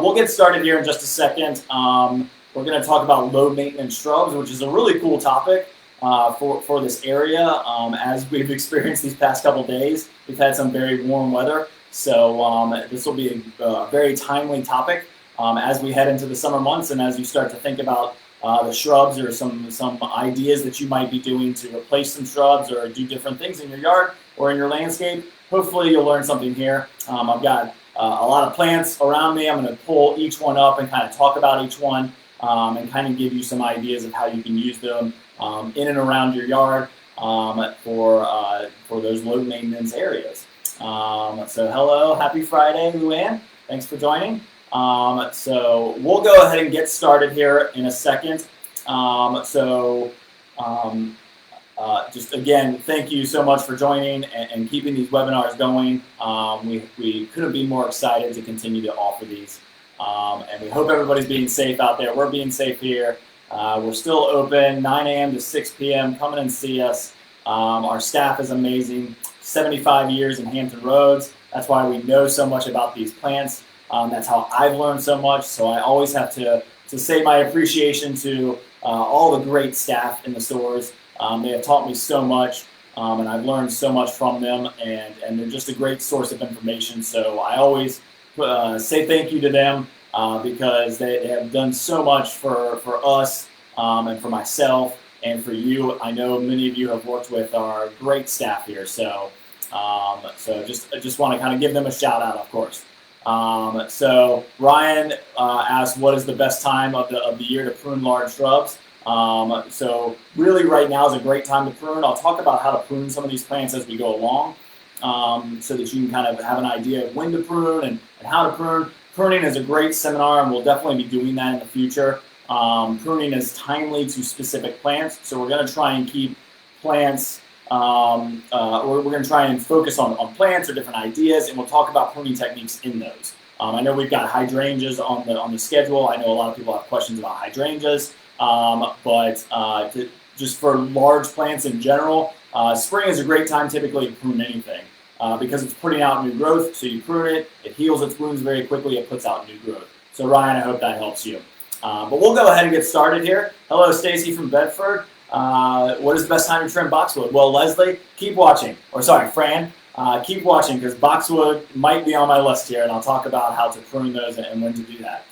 We'll get started here in just a second. We're going to talk about low maintenance shrubs, which is a really cool topic for this area. As we've experienced these past couple days, we've had some very warm weather. So this will be a very timely topic as we head into the summer months and as you start to think about the shrubs or some ideas that you might be doing to replace some shrubs or do different things in your yard or in your landscape. Hopefully you'll learn something here. I've got a lot of plants around me. I'm going to pull each one up and kind of talk about each one and kind of give you some ideas of how you can use them in and around your yard for those low maintenance areas. So hello, happy Friday, Luann. Thanks for joining. So we'll go ahead and get started here in a second. Just again, thank you so much for joining and keeping these webinars going. We couldn't be more excited to continue to offer these. And we hope everybody's being safe out there. We're being safe here. We're still open 9 a.m. to 6 p.m. Come in and see us. Our staff is amazing. 75 years in Hampton Roads. That's why we know so much about these plants. That's how I've learned so much. So I always have to say my appreciation to all the great staff in the stores. They have taught me so much, and I've learned so much from them, and they're just a great source of information. So I always say thank you to them because they have done so much for us and for myself and for you. I know many of you have worked with our great staff here, so I just want to kind of give them a shout out, of course. So Ryan asked, what is the best time of the year to prune large shrubs? So really right now is a great time to prune. I'll talk about how to prune some of these plants as we go along so that you can kind of have an idea of when to prune and how to prune. Pruning is a great seminar, and we'll definitely be doing that in the future. Pruning is timely to specific plants, so we're going to try and keep plants, we're going to try and focus on plants or different ideas, and we'll talk about pruning techniques in those. I know we've got hydrangeas on the schedule. I know a lot of people have questions about hydrangeas. Just for large plants in general, spring is a great time typically to prune anything because it's putting out new growth. So you prune it, it heals its wounds very quickly, it puts out new growth. So Ryan, I hope that helps you. But we'll go ahead and get started here. Hello, Stacy from Bedford. What is the best time to trim boxwood? Well, Leslie, keep watching. Or sorry, Fran, keep watching because boxwood might be on my list here, and I'll talk about how to prune those and when to do that.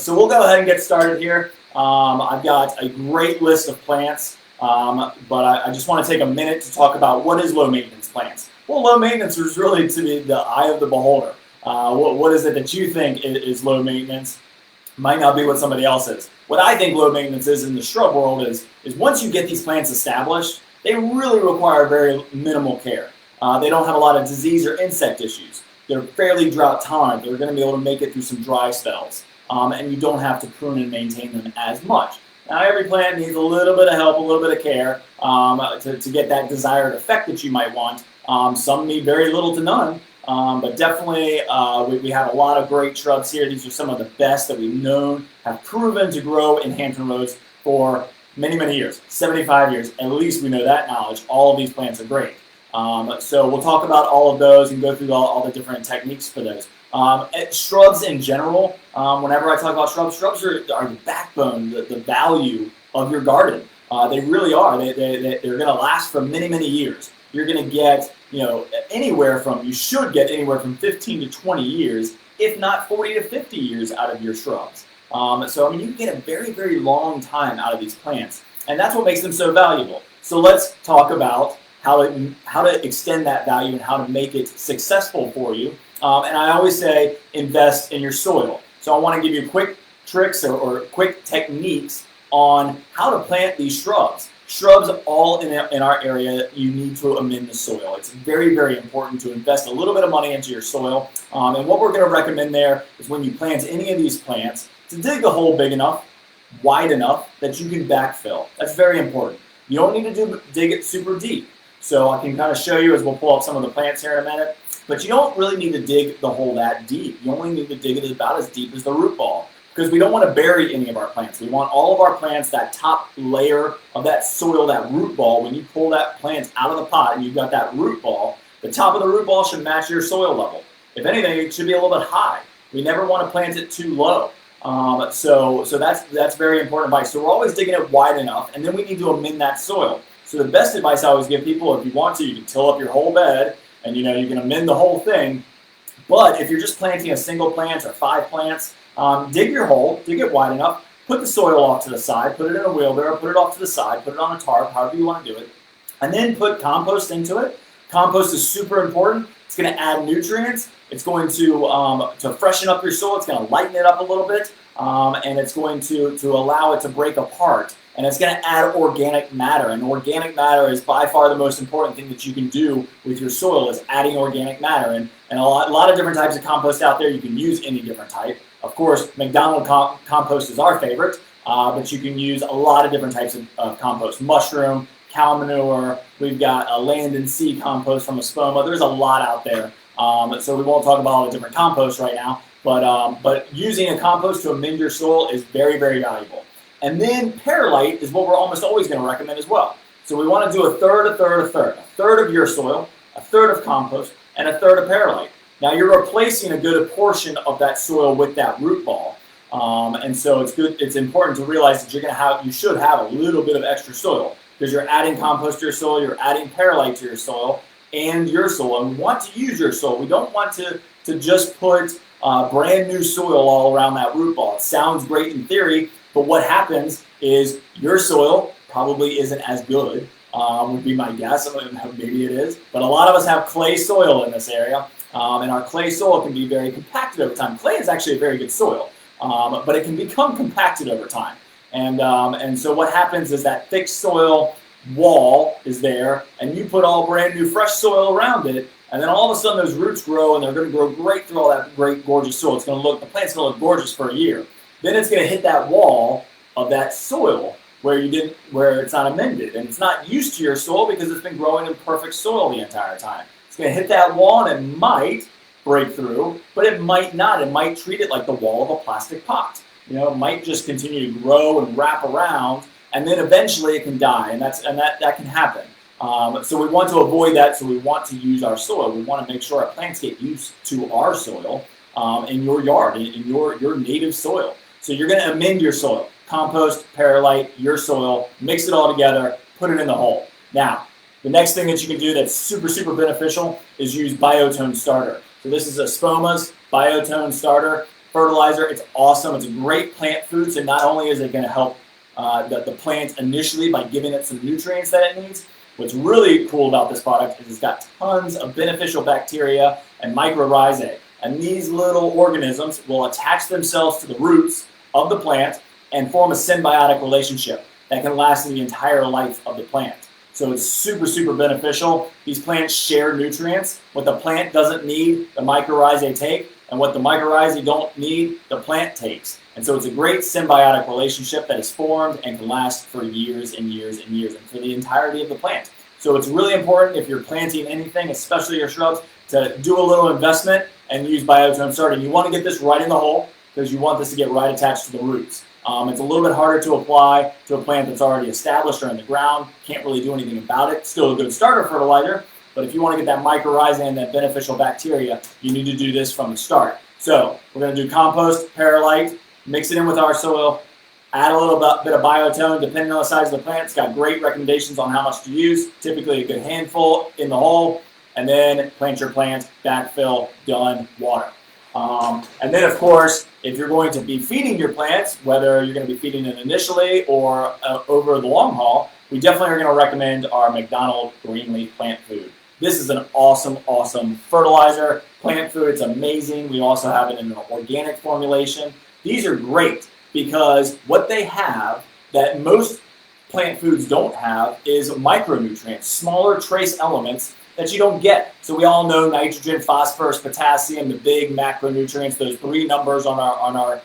So we'll go ahead and get started here. I've got a great list of plants, but I just want to take a minute to talk about what is low maintenance plants. Well, low maintenance is really to the eye of the beholder. What is it that you think is low maintenance? Might not be what somebody else is. What I think low maintenance is in the shrub world is once you get these plants established, they really require very minimal care. They don't have a lot of disease or insect issues. They're fairly drought tolerant. They're going to be able to make it through some dry spells. And you don't have to prune and maintain them as much. Now, every plant needs a little bit of help, a little bit of care to get that desired effect that you might want. Some need very little to none, but definitely we have a lot of great shrubs here. These are some of the best that we've known, have proven to grow in Hampton Roads for many, many years, 75 years. At least we know that knowledge. All of these plants are great. So we'll talk about all of those and go through all the different techniques for those. Shrubs in general, whenever I talk about shrubs are the backbone, the value of your garden. They really are. They're going to last for many, many years. You're going to get, you should get anywhere from 15 to 20 years, if not 40 to 50 years out of your shrubs. So, you can get a very, very long time out of these plants, and that's what makes them so valuable. So let's talk about how to extend that value and how to make it successful for you. And I always say invest in your soil. So I want to give you quick tricks or quick techniques on how to plant these shrubs. Shrubs all in our area, you need to amend the soil. It's very, very important to invest a little bit of money into your soil. And what we're going to recommend there is when you plant any of these plants, to dig a hole big enough, wide enough that you can backfill. That's very important. You don't need to dig it super deep. So I can kind of show you as we'll pull up some of the plants here in a minute. But you don't really need to dig the hole that deep. You only need to dig it about as deep as the root ball because we don't want to bury any of our plants. We want all of our plants, that top layer of that soil, that root ball, when you pull that plant out of the pot and you've got that root ball, the top of the root ball should match your soil level. If anything, it should be a little bit high. We never want to plant it too low. So that's very important advice. So we're always digging it wide enough, and then we need to amend that soil. So the best advice I always give people, if you want to, you can till up your whole bed, and you can amend the whole thing. But if you're just planting a single plant or 5 plants, dig your hole, dig it wide enough, put the soil off to the side, put it in a wheelbarrow, put it off to the side, put it on a tarp, however you want to do it, and then put compost into it. Compost is super important. It's going to add nutrients. It's going to freshen up your soil. It's going to lighten it up a little bit, and it's going to allow it to break apart. And it's going to add organic matter. And organic matter is by far the most important thing that you can do with your soil, is adding organic matter. And a lot of different types of compost out there. You can use any different type. Of course, McDonald's compost is our favorite, but you can use a lot of different types of compost. Mushroom, cow manure. We've got a land and sea compost from Espoma. There's a lot out there. So we won't talk about all the different composts right now. But using a compost to amend your soil is very, very valuable. And then perlite is what we're almost always going to recommend as well. So we want to do a third, a third, a third. A third of your soil, a third of compost, and a third of perlite. Now you're replacing a good portion of that soil with that root ball. And so it's important to realize that you should have a little bit of extra soil, because you're adding compost to your soil, you're adding perlite to your soil and your soil. And we want to use your soil. We don't want to just put brand new soil all around that root ball. It sounds great in theory, but what happens is your soil probably isn't as good, would be my guess. Maybe it is. But a lot of us have clay soil in this area, and our clay soil can be very compacted over time. Clay is actually a very good soil, but it can become compacted over time. And so what happens is that thick soil wall is there, and you put all brand new fresh soil around it, and then all of a sudden those roots grow, and they're going to grow great through all that great gorgeous soil. The plant's going to look gorgeous for a year. Then it's going to hit that wall of that soil where it's not amended, and it's not used to your soil because it's been growing in perfect soil the entire time. It's going to hit that wall, and it might break through, but it might not. It might treat it like the wall of a plastic pot. It might just continue to grow and wrap around, and then eventually it can die, and that can happen. So we want to avoid that. So we want to use our soil. We want to make sure our plants get used to our soil in your yard, in your native soil. So you're going to amend your soil, compost, perlite, your soil, mix it all together, put it in the hole. Now, the next thing that you can do that's super, super beneficial is use Biotone Starter. So this is Espoma's Biotone Starter fertilizer. It's awesome. It's a great plant food. So not only is it going to help the plant initially by giving it some nutrients that it needs, what's really cool about this product is it's got tons of beneficial bacteria and mycorrhizae. And these little organisms will attach themselves to the roots of the plant and form a symbiotic relationship that can last the entire life of the plant. So it's super, super beneficial. These plants share nutrients. What the plant doesn't need, the mycorrhizae take, and what the mycorrhizae don't need, the plant takes. And so it's a great symbiotic relationship that is formed and can last for years and years and years, and for the entirety of the plant. So it's really important, if you're planting anything, especially your shrubs, to do a little investment and use Biotone Starter. You want to get this right in the hole, because you want this to get right attached to the roots. It's a little bit harder to apply to a plant that's already established or in the ground. Can't really do anything about it. Still a good starter fertilizer, but if you want to get that mycorrhizae and that beneficial bacteria, you need to do this from the start. So we're going to do compost, perlite, mix it in with our soil, add a little bit of Biotone depending on the size of the plant. It's got great recommendations on how much to use, typically a good handful in the hole, and then plant your plant, backfill, done, water. And then, of course, if you're going to be feeding your plants, whether you're going to be feeding it initially or over the long haul, we definitely are going to recommend our McDonald's Green Leaf Plant Food. This is an awesome, awesome fertilizer. Plant food, it's amazing. We also have it in an organic formulation. These are great because what they have that most plant foods don't have is micronutrients, smaller trace elements that you don't get. So we all know nitrogen, phosphorus, potassium, the big macronutrients, those 3 numbers on our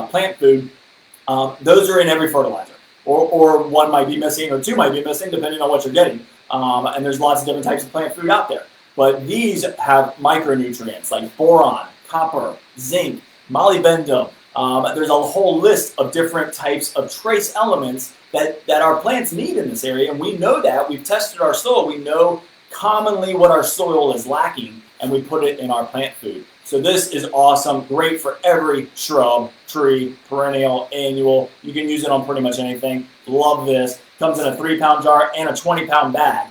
plant food. Those are in every fertilizer, or 1 might be missing, or 2 might be missing, depending on what you're getting. And there's lots of different types of plant food out there. But these have micronutrients like boron, copper, zinc, molybdenum. There's a whole list of different types of trace elements that our plants need in this area, and we know that. We've tested our soil. We know commonly what our soil is lacking, and we put it in our plant food. So this is awesome, great for every shrub, tree, perennial, annual. You can use it on pretty much anything. Love this. Comes in a 3-pound jar and a 20-pound bag.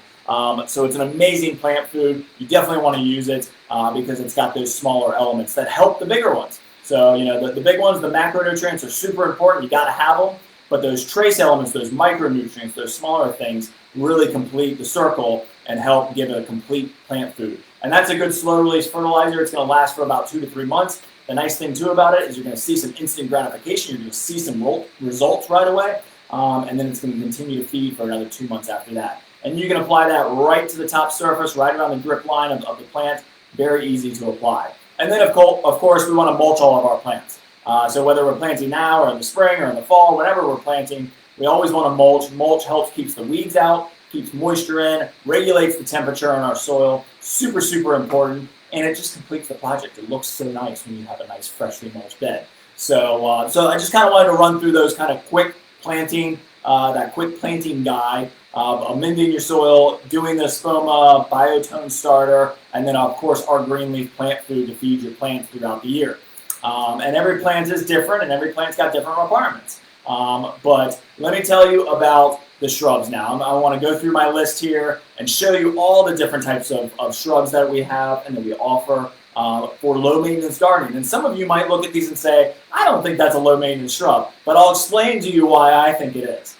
So it's an amazing plant food. You definitely want to use it because it's got those smaller elements that help the bigger ones. So, you know, the big ones, the macronutrients are super important. You got to have them. But those trace elements, those micronutrients, those smaller things really complete the circle and help give it a complete plant food. And that's a good slow release fertilizer. It's going to last for about 2 to 3 months. The nice thing too about it is you're going to see some instant gratification. You're going to see some results right away. And then it's going to continue to feed for another 2 months after that. And you can apply that right to the top surface, right around the drip line of the plant. Very easy to apply. And then of course we want to mulch all of our plants. So whether we're planting now or in the spring or in the fall, whenever we're planting, we always want to mulch. Mulch helps keeps the weeds out, keeps moisture in, regulates the temperature in our soil. Super, super important. And it just completes the project. It looks so nice when you have a nice freshly mulched bed. So, so I just kind of wanted to run through those kind of quick planting, that quick planting guide. Amending your soil, doing the Spoma biotone starter, and then of course our green leaf plant food to feed your plants throughout the year. And every plant is different, and every plant's got different requirements. But let me tell you about the shrubs now. I want to go through my list here and show you all the different types of shrubs that we have and that we offer for low maintenance gardening. And some of you might look at these and say, I don't think that's a low maintenance shrub, but I'll explain to you why I think it is.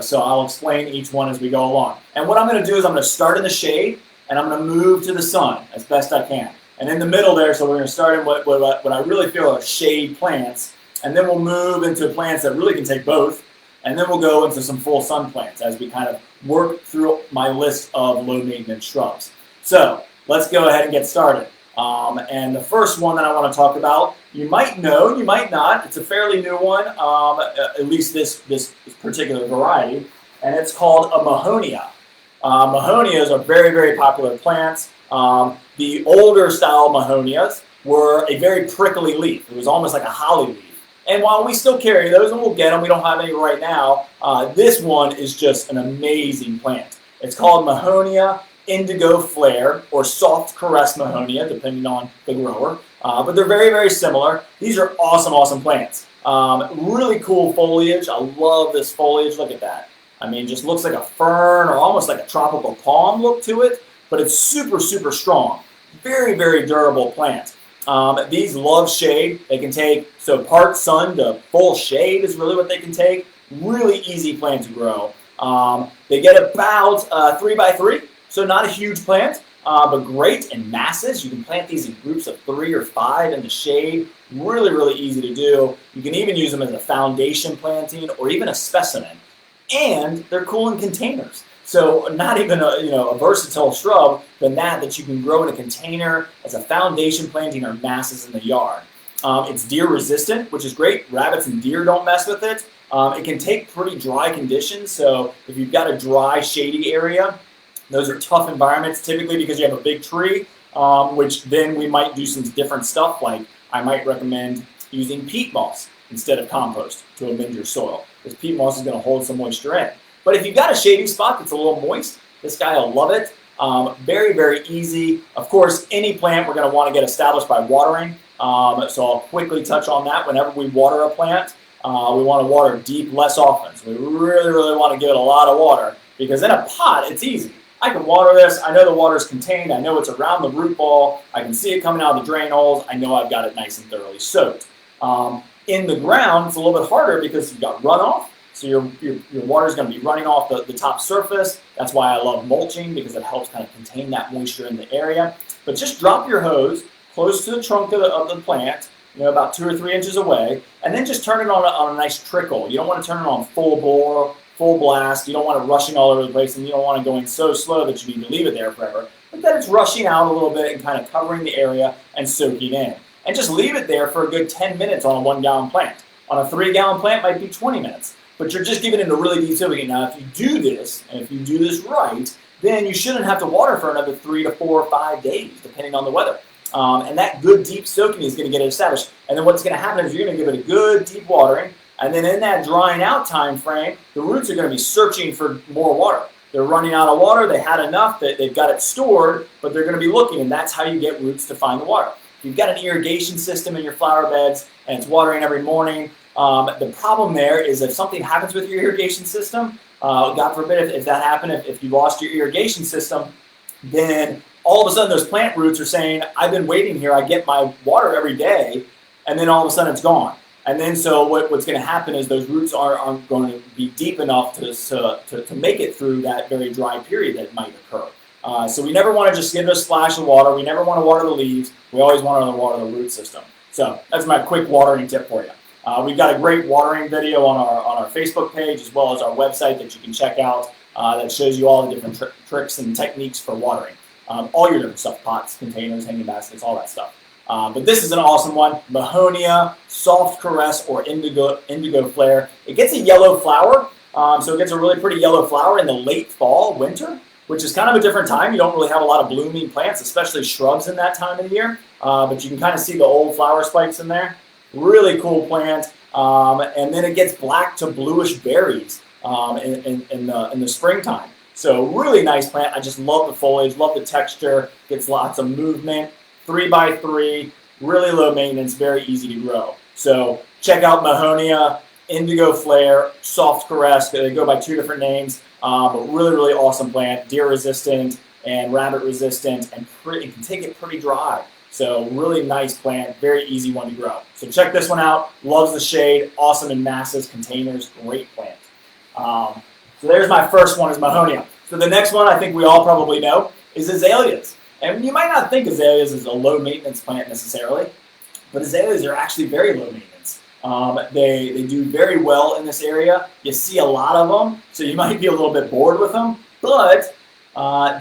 So I'll explain each one as we go along. And what I'm going to do is I'm going to start in the shade, and I'm going to move to the sun as best I can. And in the middle there, so we're going to start in what I really feel are shade plants, and then we'll move into plants that really can take both, and then we'll go into some full sun plants as we kind of work through my list of low maintenance shrubs. So let's go ahead and get started. And the first one that I want to talk about, you might know, you might not. It's a fairly new one, at least this particular variety, and it's called a Mahonia. Mahonias are very, very popular plants. The older style Mahonias were a very prickly leaf. It was almost like a holly leaf. And while we still carry those, and we'll get them, we don't have any right now, this one is just an amazing plant. It's called Mahonia indigo flare, or soft caress Mahonia, depending on the grower. But they're very, very similar. These are awesome, awesome plants. Really cool foliage. I love this foliage. Look at that. I mean, just looks like a fern or almost like a tropical palm look to it, but it's super, super strong. Very, very durable plant. These love shade. They can take, so part sun to full shade is really what they can take. Really easy plant to grow. They get about 3 by 3. So not a huge plant, but great in masses. You can plant these in groups of 3 or 5 in the shade. Really, really easy to do. You can even use them as a foundation planting or even a specimen. And they're cool in containers. So not even a versatile shrub, but that you can grow in a container as a foundation planting or masses in the yard. It's deer resistant, which is great. Rabbits and deer don't mess with it. It can take pretty dry conditions. So if you've got a dry, shady area, those are tough environments, typically because you have a big tree, which then we might do some different stuff, like I might recommend using peat moss instead of compost to amend your soil, because peat moss is going to hold some moisture in. But if you've got a shady spot that's a little moist, this guy will love it. Very, very easy. Of course, any plant we're going to want to get established by watering, so I'll quickly touch on that. Whenever we water a plant, we want to water deep less often. So we really, really want to give it a lot of water, because in a pot, it's easy. I can water this. I know the water is contained. I know it's around the root ball. I can see it coming out of the drain holes. I know I've got it nice and thoroughly soaked. In the ground, it's a little bit harder because you've got runoff. So your water is going to be running off the top surface. That's why I love mulching, because it helps kind of contain that moisture in the area. But just drop your hose close to the trunk of the plant, about 2 or 3 inches away, and then just turn it on a nice trickle. You don't want to turn it on full bore, full blast. You don't want it rushing all over the place, and you don't want it going so slow that you need to leave it there forever. But then it's rushing out a little bit and kind of covering the area and soaking in. And just leave it there for a good 10 minutes on a 1-gallon plant. On a 3-gallon plant, it might be 20 minutes. But you're just giving it a really deep soaking. Now, if you do this, and if you do this right, then you shouldn't have to water for another 3 to 4 or 5 days, depending on the weather. And that good deep soaking is going to get it established. And then what's going to happen is you're going to give it a good deep watering. And then in that drying out time frame, the roots are going to be searching for more water. They're running out of water. They had enough that they've got it stored, but they're going to be looking, and that's how you get roots to find the water. If If you've got an irrigation system in your flower beds and it's watering every morning, the problem there is if something happens with your irrigation system, God forbid if that happened, if you lost your irrigation system, then all of a sudden those plant roots are saying, I've been waiting here, I get my water every day, and then all of a sudden it's gone. And then so what's going to happen is those roots aren't going to be deep enough to make it through that very dry period that might occur. So we never want to just give it a splash of water. We never want to water the leaves. We always want to water the root system. So that's my quick watering tip for you. We've got a great watering video on our Facebook page as well as our website that you can check out that shows you all the different tricks and techniques for watering. All your different stuff, pots, containers, hanging baskets, all that stuff. But this is an awesome one, Mahonia, Soft Caress, or Indigo Flare. It gets a yellow flower, so it gets a really pretty yellow flower in the late fall, winter, which is kind of a different time. You don't really have a lot of blooming plants, especially shrubs in that time of the year, but you can kind of see the old flower spikes in there. Really cool plant, and then it gets black to bluish berries in the springtime. So really nice plant. I just love the foliage, love the texture, gets lots of movement. 3x3, really low maintenance, very easy to grow. So check out Mahonia, Indigo Flare, Soft Caress. They go by two different names, but really awesome plant, deer resistant and rabbit resistant, and it can take it pretty dry. So really nice plant, very easy one to grow. So check this one out. Loves the shade, awesome in masses, containers, great plant. So there's my first one is Mahonia. So the next one I think we all probably know is azaleas. And you might not think azaleas is a low maintenance plant necessarily, but azaleas are actually very low maintenance. They do very well in this area. You see a lot of them, so you might be a little bit bored with them, but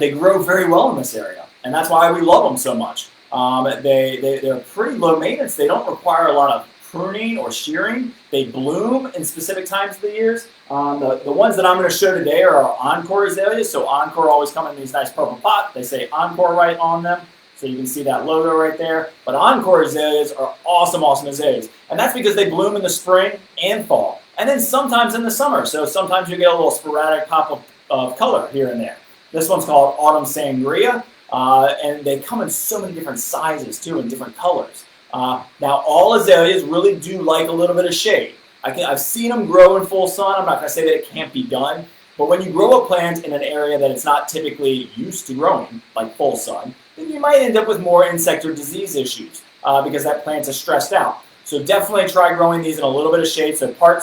they grow very well in this area, and that's why we love them so much. They're pretty low maintenance. They don't require a lot of pruning or shearing. They bloom in specific times of the years. The ones that I'm going to show today are our Encore azaleas. So Encore always come in these nice purple pots. They say Encore right on them. So you can see that logo right there. But Encore azaleas are awesome azaleas. And that's because they bloom in the spring and fall. And then sometimes in the summer. So sometimes you get a little sporadic pop of color here and there. This one's called Autumn Sangria. And they come in so many different sizes too, and different colors. Now all azaleas really do like a little bit of shade. I've seen them grow in full sun. I'm not going to say that it can't be done, but when you grow a plant in an area that it's not typically used to growing, like full sun, then you might end up with more insect or disease issues because that plant is stressed out. So definitely try growing these in a little bit of shade. So part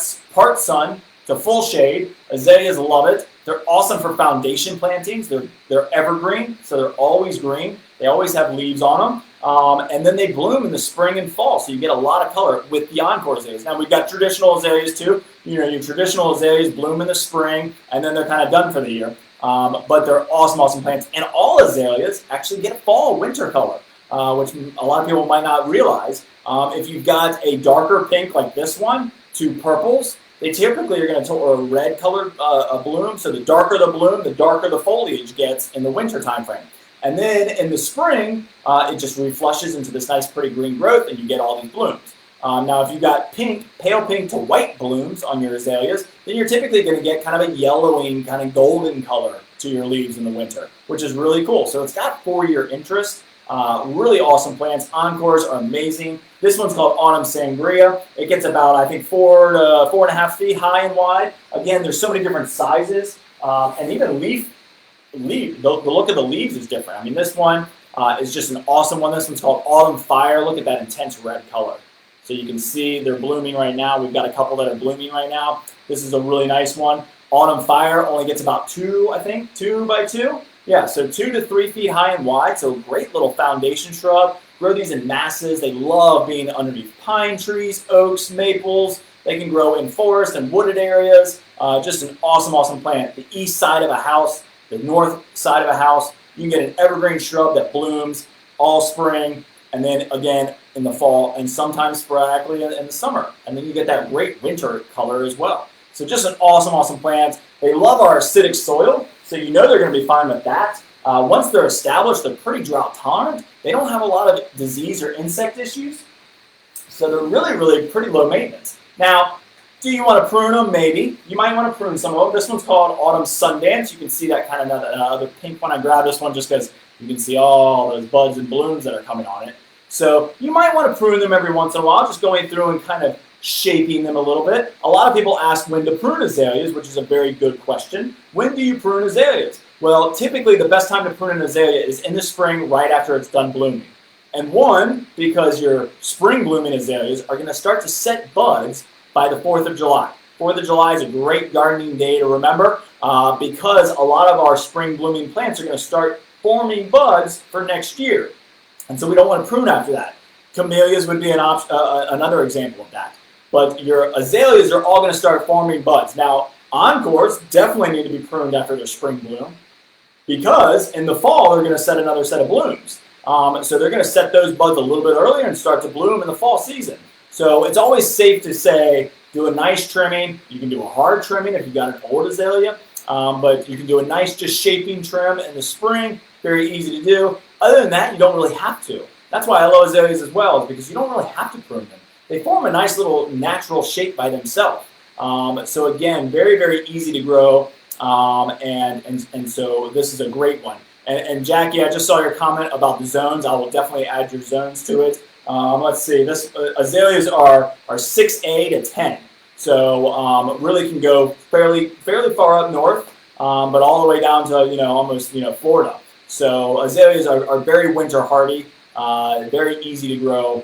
sun to full shade. Azaleas love it. They're awesome for foundation plantings. They're evergreen, so they're always green. They always have leaves on them. And then they bloom in the spring and fall, so you get a lot of color with the Encore azaleas. Now, we've got traditional azaleas too. You know, your traditional azaleas bloom in the spring, and then they're kind of done for the year. But they're awesome plants. And all azaleas actually get fall, winter color, which a lot of people might not realize. If you've got a darker pink like this one to purples, they typically are going to or a red colored bloom. So the darker the bloom, the darker the foliage gets in the winter time frame. And then in the spring, it just reflushes into this nice pretty green growth and you get all these blooms. Now if you've got pink, pale pink to white blooms on your azaleas, then you're typically going to get kind of a yellowing, kind of golden color to your leaves in the winter, which is really cool. So it's got 4-year interest. Really awesome plants. Encores are amazing. This one's called Autumn Sangria. It gets about, I think, 4 to 4.5 feet high and wide. Again, there's so many different sizes. And even the look of the leaves is different. I mean, this one is just an awesome one. This one's called Autumn Fire. Look at that intense red color. So you can see they're blooming right now. We've got a couple that are blooming right now. This is a really nice one. Autumn Fire only gets about 2 by 2. Yeah, so 2 to 3 feet high and wide, so great little foundation shrub. Grow these in masses. They love being underneath pine trees, oaks, maples. They can grow in forest and wooded areas. Just an awesome plant. The east side of a house, the north side of a house, you can get an evergreen shrub that blooms all spring, and then again in the fall, and sometimes sporadically in the summer. And then you get that great winter color as well. So just an awesome plant. They love our acidic soil. So you know they're going to be fine with that. Once they're established, they're pretty drought tolerant. They don't have a lot of disease or insect issues. So they're really pretty low maintenance. Now, do you want to prune them? Maybe. You might want to prune some of them. This one's called Autumn Sundance. You can see that kind of other pink one. I grabbed this one just because you can see all those buds and blooms that are coming on it. So you might want to prune them every once in a while, just going through and kind of shaping them a little bit. A lot of people ask when to prune azaleas, which is a very good question. When do you prune azaleas? Well, typically the best time to prune an azalea is in the spring, right after it's done blooming. And one, because your spring blooming azaleas are going to start to set buds by the 4th of July. 4th of July is a great gardening day to remember because a lot of our spring blooming plants are going to start forming buds for next year. And so we don't want to prune after that. Camellias would be another example of that. But your azaleas are all going to start forming buds. Now, encores definitely need to be pruned after their spring bloom because in the fall they're going to set another set of blooms. So they're going to set those buds a little bit earlier and start to bloom in the fall season. So it's always safe to say do a nice trimming. You can do a hard trimming if you've got an old azalea, but you can do a nice just shaping trim in the spring. Very easy to do. Other than that, you don't really have to. That's why I love azaleas as well, is because you don't really have to prune them. They form a nice little natural shape by themselves. So again, very, very easy to grow, and so this is a great one. And Jackie, I just saw your comment about the zones. I will definitely add your zones to it. Let's see. This azaleas are 6A to 10, so really can go fairly far up north, but all the way down to almost Florida. So azaleas are very winter hardy, very easy to grow.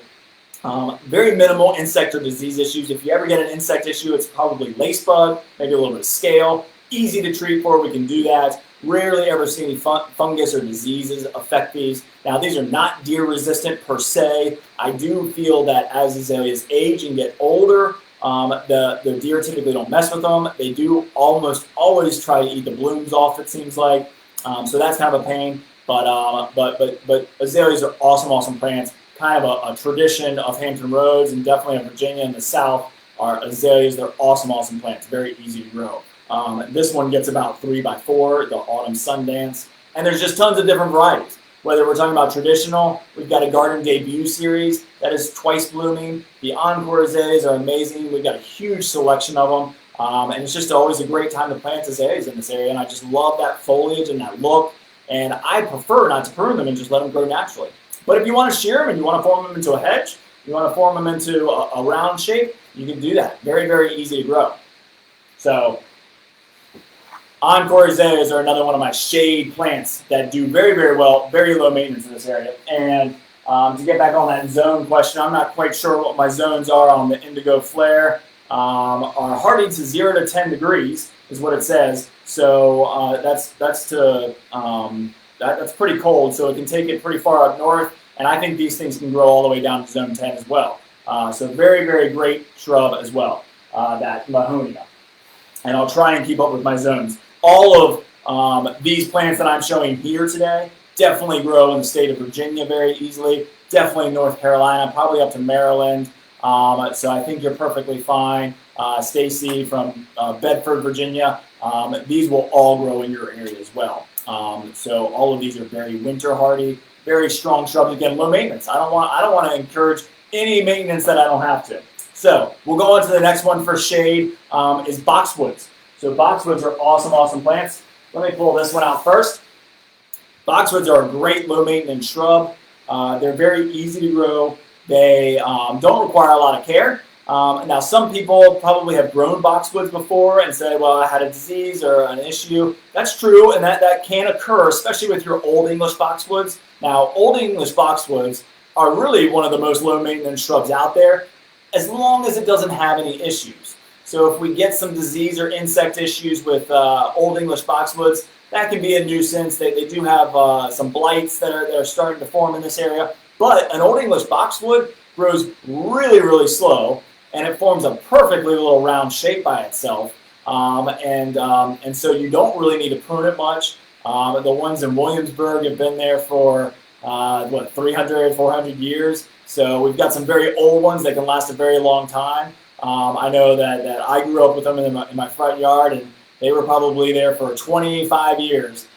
Very minimal insect or disease issues. If you ever get an insect issue, it's probably lace bug, maybe a little bit of scale. Easy to treat for, we can do that. Rarely ever see any fungus or diseases affect these. Now, these are not deer resistant per se. I do feel that as azaleas age and get older, the deer typically don't mess with them. They do almost always try to eat the blooms off, it seems like. So that's kind of a pain. But azaleas are awesome plants. Kind of a tradition of Hampton Roads and definitely in Virginia in the South are azaleas. They're awesome plants, very easy to grow. This one gets about 3x4, the Autumn Sundance, and there's just tons of different varieties. Whether we're talking about traditional, we've got a Garden Debut series that is twice blooming. The Encore azaleas are amazing. We've got a huge selection of them, and it's just always a great time to plant azaleas in this area, and I just love that foliage and that look, and I prefer not to prune them and just let them grow naturally. But if you want to shear them and you want to form them into a hedge, you want to form them into a round shape, you can do that. Very easy to grow. So Encore azaleas are another one of my shade plants that do very well, very low maintenance in this area. And to get back on that zone question, I'm not quite sure what my zones are on the indigo flare. Are hardy to 0 to 10 degrees is what it says. So that's pretty cold, so it can take it pretty far up north, and I think these things can grow all the way down to zone 10 as well. So very great shrub as well, that Mahonia. And I'll try and keep up with my zones. All of these plants that I'm showing here today definitely grow in the state of Virginia very easily, definitely North Carolina, probably up to Maryland. So I think you're perfectly fine. Stacy from Bedford, Virginia, these will all grow in your area as well. So all of these are very winter hardy, very strong shrubs. Again, low maintenance. I don't want to encourage any maintenance that I don't have to. So we'll go on to the next one for shade is boxwoods. So boxwoods are awesome plants. Let me pull this one out first. Boxwoods are a great low maintenance shrub. They're very easy to grow. They don't require a lot of care. Now, some people probably have grown boxwoods before and say, well, I had a disease or an issue. That's true, and that can occur, especially with your Old English boxwoods. Now, Old English boxwoods are really one of the most low-maintenance shrubs out there, as long as it doesn't have any issues. So if we get some disease or insect issues with Old English boxwoods, that can be a nuisance. They do have some blights that are starting to form in this area. But an Old English boxwood grows really slow, and it forms a perfectly little round shape by itself. And so you don't really need to prune it much. The ones in Williamsburg have been there for 300, 400 years. So we've got some very old ones that can last a very long time. I know that I grew up with them in my front yard, and they were probably there for 25 years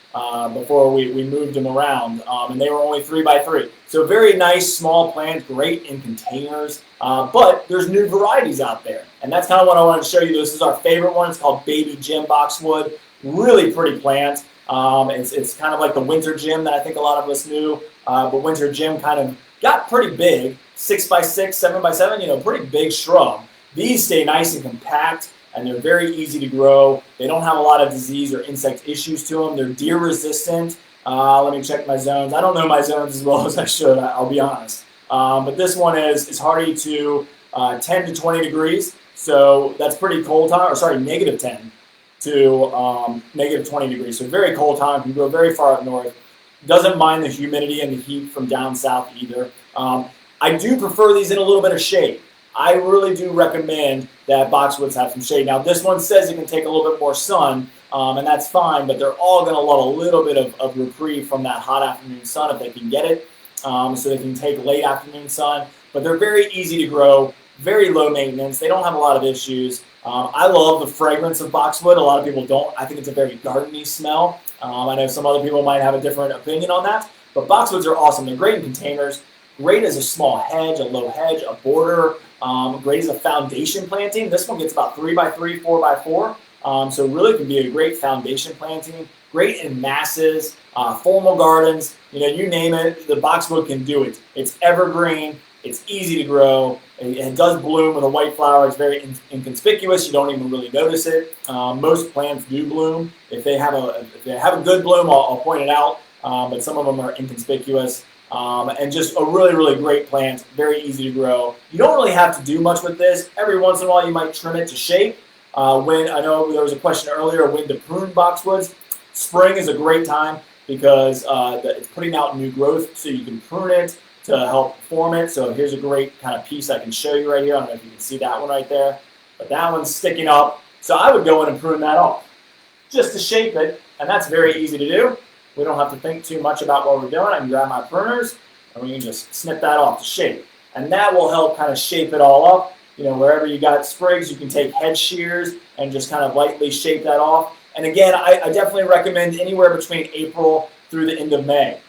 before we moved them around, and they were only 3x3. So very nice, small plants, great in containers, but there's new varieties out there, and that's kind of what I wanted to show you. This is our favorite one. It's called Baby Jim Boxwood. Really pretty plant. It's kind of like the winter Jim that I think a lot of us knew. but winter Jim kind of got pretty big, 6x6, 7x7, pretty big shrub. These stay nice and compact, and they're very easy to grow. They don't have a lot of disease or insect issues to them. They're deer resistant. Let me check my zones. I don't know my zones as well as I should, I'll be honest. But this one is hardy to 10 to 20 degrees. So that's pretty cold time, or sorry, negative 10 to negative 20 degrees. So very cold time, can grow very far up north. Doesn't mind the humidity and the heat from down south either. I do prefer these in a little bit of shade. I really do recommend that boxwoods have some shade. Now this one says it can take a little bit more sun, and that's fine, but they're all going to love a little bit of reprieve from that hot afternoon sun if they can get it. So they can take late afternoon sun, but they're very easy to grow, very low maintenance. They don't have a lot of issues. I love the fragrance of boxwood. A lot of people don't. I think it's a very gardeny smell. I know some other people might have a different opinion on that, but boxwoods are awesome. They're great in containers, great as a small hedge, a low hedge, a border, great as a foundation planting. This one gets about 3x3, 4x4, so really can be a great foundation planting, great in masses, formal gardens, you name it, the boxwood can do it. It's evergreen, it's easy to grow, it does bloom with a white flower. It's very inconspicuous, you don't even really notice it. Most plants do bloom. If they have a good bloom, I'll point it out, but some of them are inconspicuous. And just a really, really great plant, very easy to grow. You don't really have to do much with this. Every once in a while you might trim it to shape. When I know there was a question earlier, when to prune boxwoods. Spring is a great time because it's putting out new growth, so you can prune it to help form it. So here's a great kind of piece I can show you right here. I don't know if you can see that one right there, but that one's sticking up. So I would go in and prune that off just to shape it, and that's very easy to do. We don't have to think too much about what we're doing. I can grab my pruners and we can just snip that off to shape. And that will help kind of shape it all up. Wherever you got sprigs, you can take head shears and just kind of lightly shape that off. And again, I definitely recommend anywhere between April through the end of May.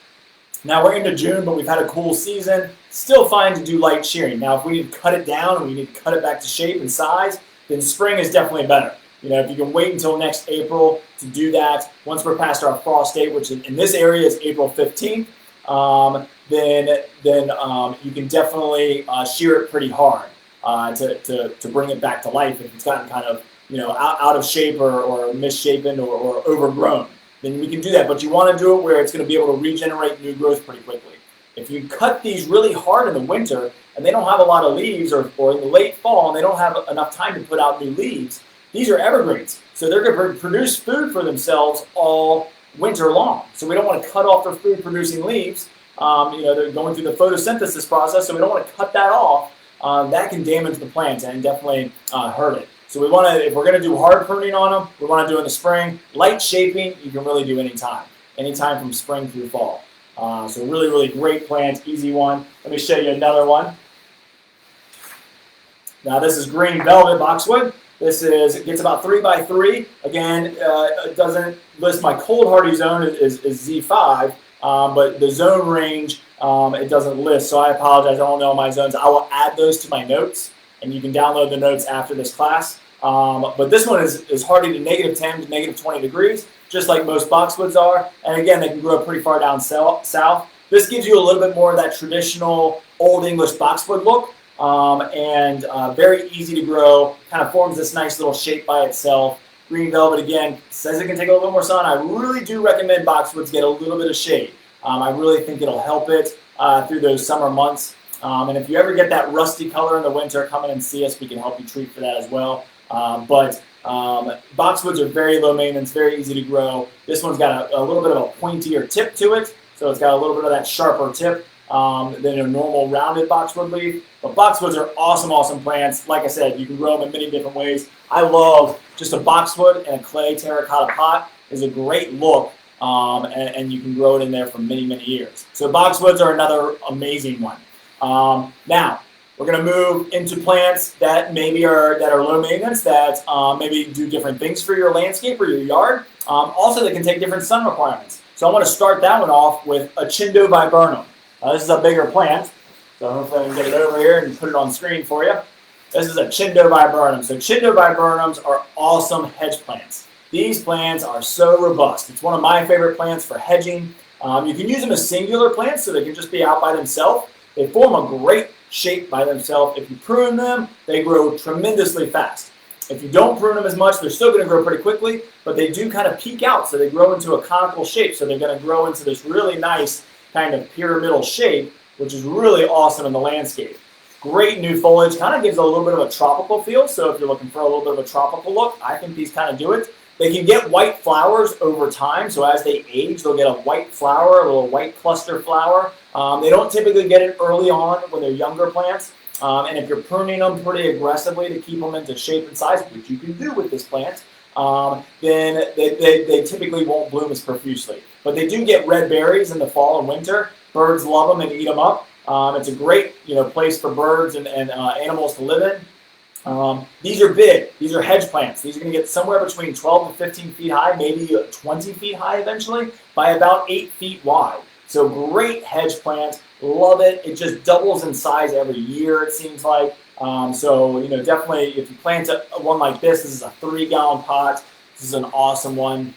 Now we're into June, but we've had a cool season. Still fine to do light shearing. Now if we need to cut it down and we need to cut it back to shape and size, then spring is definitely better. If you can wait until next April to do that, once we're past our frost date, which in this area is April 15th, then you can definitely shear it pretty hard to bring it back to life if it's gotten kind of out of shape or misshapen or overgrown. Then we can do that, but you want to do it where it's going to be able to regenerate new growth pretty quickly. If you cut these really hard in the winter and they don't have a lot of leaves, or in the late fall and they don't have enough time to put out new leaves, these are evergreens. So they're going to produce food for themselves all winter long. So we don't want to cut off their food producing leaves. They're going through the photosynthesis process, so we don't want to cut that off. That can damage the plant and definitely hurt it. So we want to, if we're going to do hard pruning on them, we want to do in the spring. Light shaping, you can really do anytime from spring through fall. So really, really great plant, easy one. Let me show you another one. Now this is green velvet boxwood. It gets about 3x3. Again, it doesn't list my cold hardy zone is Z5, but the zone range it doesn't list. So I apologize, I don't know my zones. I will add those to my notes, and you can download the notes after this class. But this one is hardy to negative 10 to negative 20 degrees, just like most boxwoods are. And again, they can grow pretty far down south. This gives you a little bit more of that traditional Old English boxwood look, and very easy to grow, kind of forms this nice little shape by itself. Green velvet, again, says it can take a little bit more sun. I really do recommend boxwoods get a little bit of shade. I really think it'll help it through those summer months. And if you ever get that rusty color in the winter, come in and see us. We can help you treat for that as well. But boxwoods are very low maintenance, very easy to grow. This one's got a little bit of a pointier tip to it, so it's got a little bit of that sharper tip than a normal rounded boxwood leaf. But boxwoods are awesome, awesome plants. Like I said, you can grow them in many different ways. I love just a boxwood in a clay terracotta pot is a great look, and you can grow it in there for many, many years. So boxwoods are another amazing one. Now, we're going to move into plants that maybe are low maintenance, that maybe do different things for your landscape or your yard. Also, they can take different sun requirements. So I want to start that one off with a Chindoviburnum. This is a bigger plant, so hopefully I can get it over here and put it on screen for you. This is a Chindoviburnum. So Chindoviburnums are awesome hedge plants. These plants are so robust. It's one of my favorite plants for hedging. You can use them as singular plants, so they can just be out by themselves. They form a great shape by themselves. If you prune them, they grow tremendously fast. If you don't prune them as much, they're still going to grow pretty quickly, but they do kind of peak out, so they grow into a conical shape. So they're going to grow into this really nice kind of pyramidal shape, which is really awesome in the landscape. Great new foliage, kind of gives a little bit of a tropical feel. So if you're looking for a little bit of a tropical look, I think these kind of do it. They can get white flowers over time, so as they age, they'll get a white flower, a little white cluster flower. They don't typically get it early on when they're younger plants, and if you're pruning them pretty aggressively to keep them into shape and size, which you can do with this plant, then they typically won't bloom as profusely. But they do get red berries in the fall and winter. Birds love them and eat them up. It's a great place for birds and animals to live in. These are big. These are hedge plants. These are going to get somewhere between 12 to 15 feet high, maybe 20 feet high eventually, by about 8 feet wide. So great hedge plant. Love it. It just doubles in size every year, it seems like. So definitely if you plant one like this is a 3-gallon pot. This is an awesome one.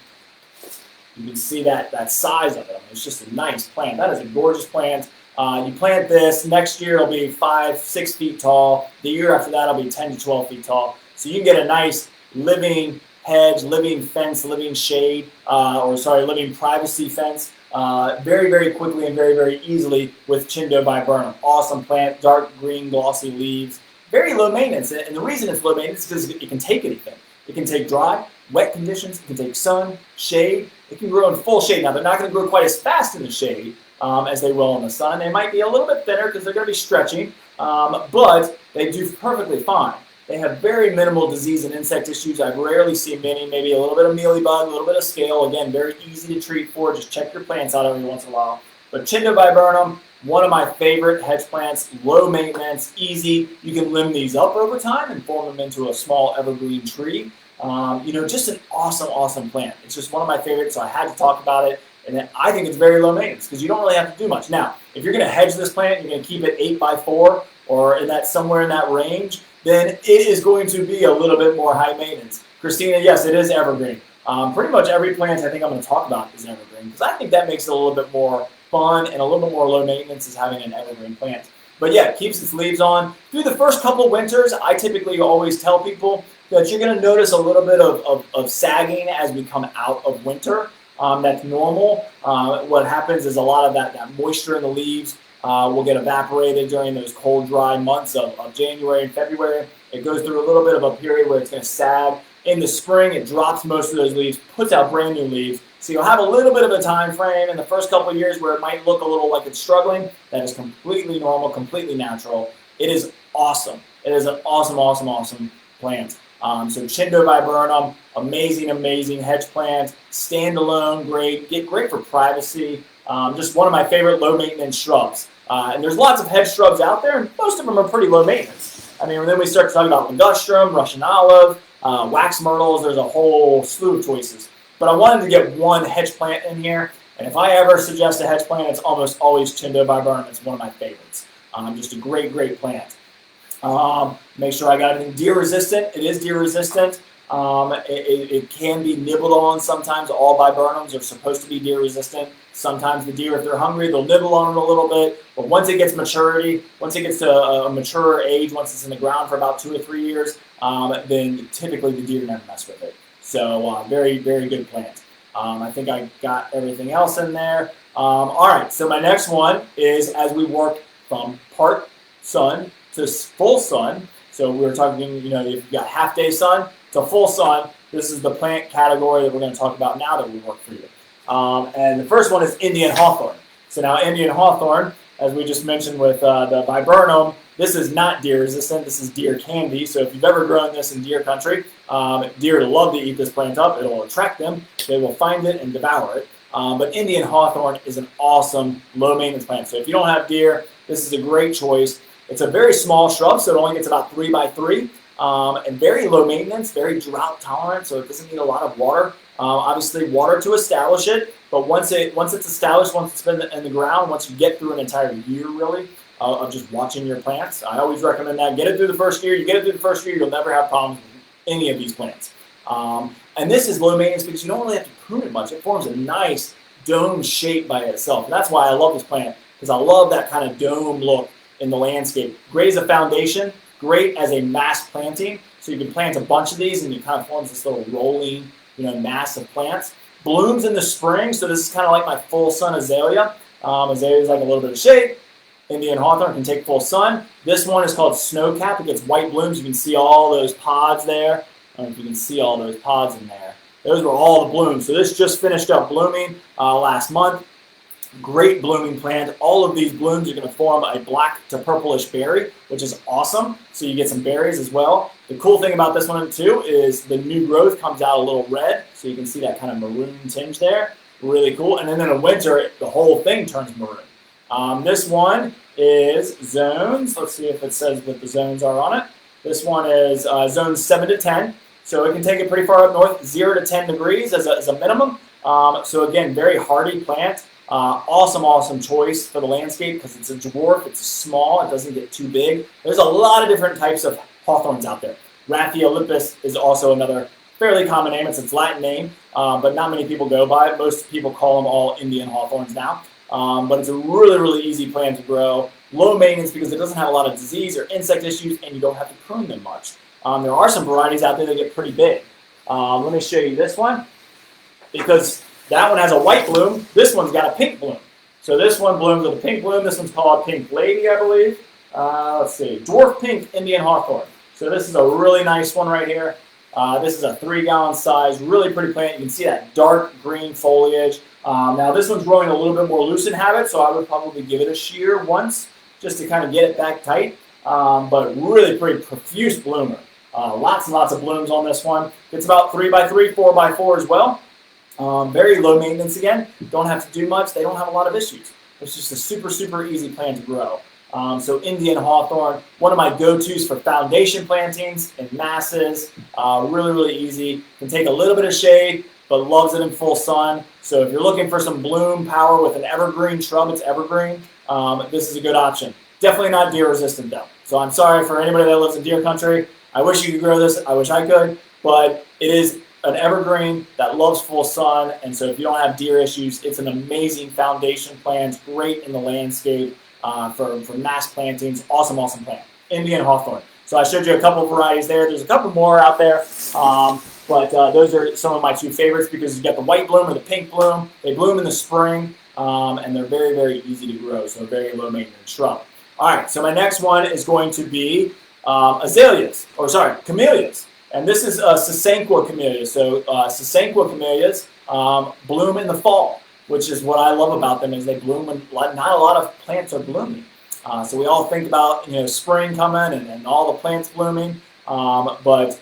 You can see that size of it. I mean, it's just a nice plant. That is a gorgeous plant. You plant this, next year it'll be 5-6 feet tall. The year after that it'll be 10 to 12 feet tall. So you can get a nice living hedge, living fence, living shade, living privacy fence very, very quickly and very, very easily with Chindobiburnum. Awesome plant, dark green glossy leaves, very low maintenance. And the reason it's low maintenance is because it can take anything. It can take dry, wet conditions, it can take sun, shade. It can grow in full shade. Now they're not going to grow quite as fast in the shade as they will in the sun. They might be a little bit thinner because they're going to be stretching, but they do perfectly fine. They have very minimal disease and insect issues. I rarely see many, maybe a little bit of mealybug, a little bit of scale. Again, very easy to treat for. Just check your plants out every once in a while. But Chindobiburnum, one of my favorite hedge plants, low maintenance, easy. You can limb these up over time and form them into a small evergreen tree. Just an awesome, awesome plant. It's just one of my favorites, so I had to talk about it. And I think it's very low maintenance because you don't really have to do much. Now, if you're going to hedge this plant, you're going to keep it 8x4 or somewhere in that range, then it is going to be a little bit more high maintenance. Christina, yes, it is evergreen. Pretty much every plant I think I'm going to talk about is evergreen because I think that makes it a little bit more fun and a little bit more low maintenance is having an evergreen plant. But yeah, it keeps its leaves on. Through the first couple winters, I typically always tell people that you're going to notice a little bit of sagging as we come out of winter. That's normal. What happens is a lot of that moisture in the leaves will get evaporated during those cold, dry months of January and February. It goes through a little bit of a period where it's going to sag. In the spring, it drops most of those leaves, puts out brand new leaves. So you'll have a little bit of a time frame in the first couple of years where it might look a little like it's struggling. That is completely normal, completely natural. It is awesome. It is an awesome, awesome, awesome plant. So Chindobiburnum, amazing, amazing hedge plant, standalone, great for privacy. Just one of my favorite low maintenance shrubs. And there's lots of hedge shrubs out there, and most of them are pretty low maintenance. I mean, then we start talking about ligustrum, Russian olive, wax myrtles. There's a whole slew of choices. But I wanted to get one hedge plant in here, and if I ever suggest a hedge plant, it's almost always Chindobiburnum. It's one of my favorites. Just a great, great plant. Make sure I got everything deer resistant. It is deer resistant. It can be nibbled on sometimes. All viburnums are supposed to be deer resistant. Sometimes the deer, if they're hungry, they'll nibble on it a little bit. But once it gets maturity, once it gets to a mature age, once it's in the ground for about 2 or 3 years, then typically the deer never mess with it. So very, very good plant. I think I got everything else in there. All right, so my next one is as we work from part sun to full sun. So we were talking, if you've got half-day sun to full sun, this is the plant category that we're going to talk about now that we work for you. And the first one is Indian hawthorn. So now Indian hawthorn, as we just mentioned with the viburnum, this is not deer resistant. This is deer candy. So if you've ever grown this in deer country, deer love to eat this plant up. It will attract them. They will find it and devour it. But Indian hawthorn is an awesome low maintenance plant. So if you don't have deer, this is a great choice. It's a very small shrub, so it only gets about 3 by 3, and very low maintenance, very drought tolerant, so it doesn't need a lot of water. Obviously, water to establish it, but once it's established, once it's been in the ground, once you get through an entire year, really, of just watching your plants, I always recommend that. Get it through the first year. You get it through the first year, you'll never have problems with any of these plants. And this is low maintenance because you don't really have to prune it much. It forms a nice, dome shape by itself. And that's why I love this plant, because I love that kind of dome look in the landscape. Great as a foundation, great as a mass planting. So you can plant a bunch of these and it kind of forms this little rolling, mass of plants. Blooms in the spring, so this is kind of like my full sun azalea. Azaleas like a little bit of shade. Indian hawthorn can take full sun. This one is called snowcap. It gets white blooms. You can see all those pods there. I don't know if you can see all those pods in there. Those were all the blooms. So this just finished up blooming last month. Great blooming plant. All of these blooms are going to form a black to purplish berry, which is awesome. So you get some berries as well. The cool thing about this one too is the new growth comes out a little red. So you can see that kind of maroon tinge there. Really cool. And then in the winter, the whole thing turns maroon. This one is zones. Let's see if it says what the zones are on it. This one is zones 7 to 10. So it can take it pretty far up north, 0 to 10 degrees as a minimum. So again, very hardy plant. Awesome choice for the landscape because it's a dwarf, it's small, it doesn't get too big. There's a lot of different types of hawthorns out there. Raphiolippus is also another fairly common name. It's its Latin name, but not many people go by it. Most people call them all Indian hawthorns now. But it's a really easy plant to grow. Low maintenance because it doesn't have a lot of disease or insect issues, and you don't have to prune them much. There are some varieties out there that get pretty big. Let me show you this one because that one has a white bloom. This one's got a pink bloom. So this one blooms with a pink bloom. This one's called Pink Lady, I believe. Let's see, dwarf pink Indian hawthorn. So this is a really nice one right here. This is a 3-gallon size, really pretty plant. You can see that dark green foliage. Now this one's growing a little bit more loose in habit, so I would probably give it a shear once just to kind of get it back tight. But really pretty profuse bloomer. Lots and lots of blooms on this one. It's about 3x3, 4x4 as well. Very low maintenance again. Don't have to do much. They don't have a lot of issues. It's just a super easy plant to grow. So Indian hawthorn, one of my go-tos for foundation plantings in masses. Really easy. Can take a little bit of shade, but loves it in full sun. So if you're looking for some bloom power with an evergreen shrub, it's evergreen. This is a good option. Definitely not deer resistant though. So I'm sorry for anybody that lives in deer country. I wish you could grow this. I wish I could, but it is an evergreen that loves full sun, and so if you don't have deer issues, it's an amazing foundation plant, great in the landscape for mass plantings. Awesome plant. Indian hawthorn. So I showed you a couple of varieties there. There's a couple more out there, but those are some of my 2 favorites because you got the white bloom or the pink bloom. They bloom in the spring, and they're very easy to grow, so a very low maintenance shrub. All right, so my next one is going to be camellias. And this is Sasanqua camellia. So Sasanqua camellias bloom in the fall, which is what I love about them is they bloom when not a lot of plants are blooming. So we all think about spring coming and all the plants blooming, but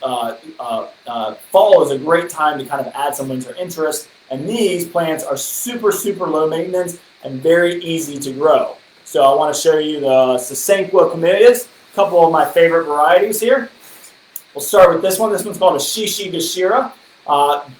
fall is a great time to kind of add some winter interest. And these plants are super low maintenance and very easy to grow. So I want to show you the Sasanqua camellias, a couple of my favorite varieties here. We'll start with this one. This one's called a Shishigashira.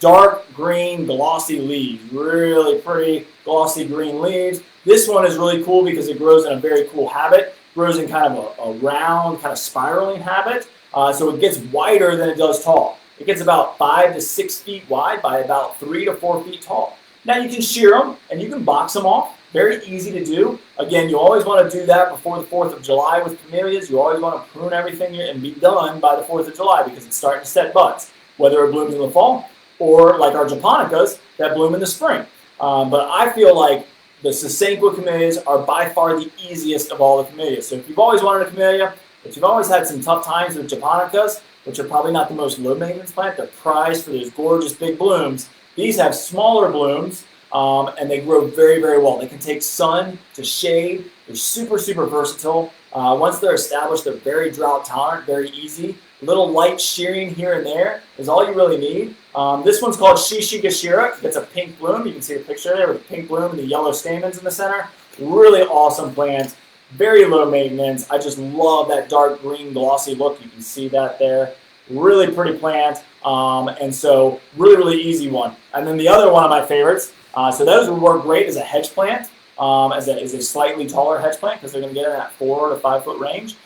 Dark green, glossy leaves. Really pretty, glossy green leaves. This one is really cool because it grows in a very cool habit. Grows in kind of a round, kind of spiraling habit. So it gets wider than it does tall. It gets about 5 to 6 feet wide by about 3 to 4 feet tall. Now you can shear them and you can box them off. Very easy to do. Again, you always want to do that before the 4th of July with camellias. You always want to prune everything and be done by the 4th of July because it's starting to set buds, whether it blooms in the fall or like our japonicas that bloom in the spring. But I feel like the Sasanqua camellias are by far the easiest of all the camellias. So if you've always wanted a camellia, but you've always had some tough times with japonicas, which are probably not the most low maintenance plant, they're prized for those gorgeous big blooms. These have smaller blooms. And they grow very well. They can take sun to shade. They're super versatile. Once they're established, they're very drought tolerant, very easy. A little light shearing here and there is all you really need. This one's called Shishigashira. It's a pink bloom. You can see a picture there with the pink bloom and the yellow stamens in the center. Really awesome plant. Very low maintenance. I just love that dark green glossy look. You can see that there. Really pretty plant. And so really easy one. And then the other one of my favorites. So those would work great as a hedge plant, as a slightly taller hedge plant because they're going to get in that 4 to 5 foot range.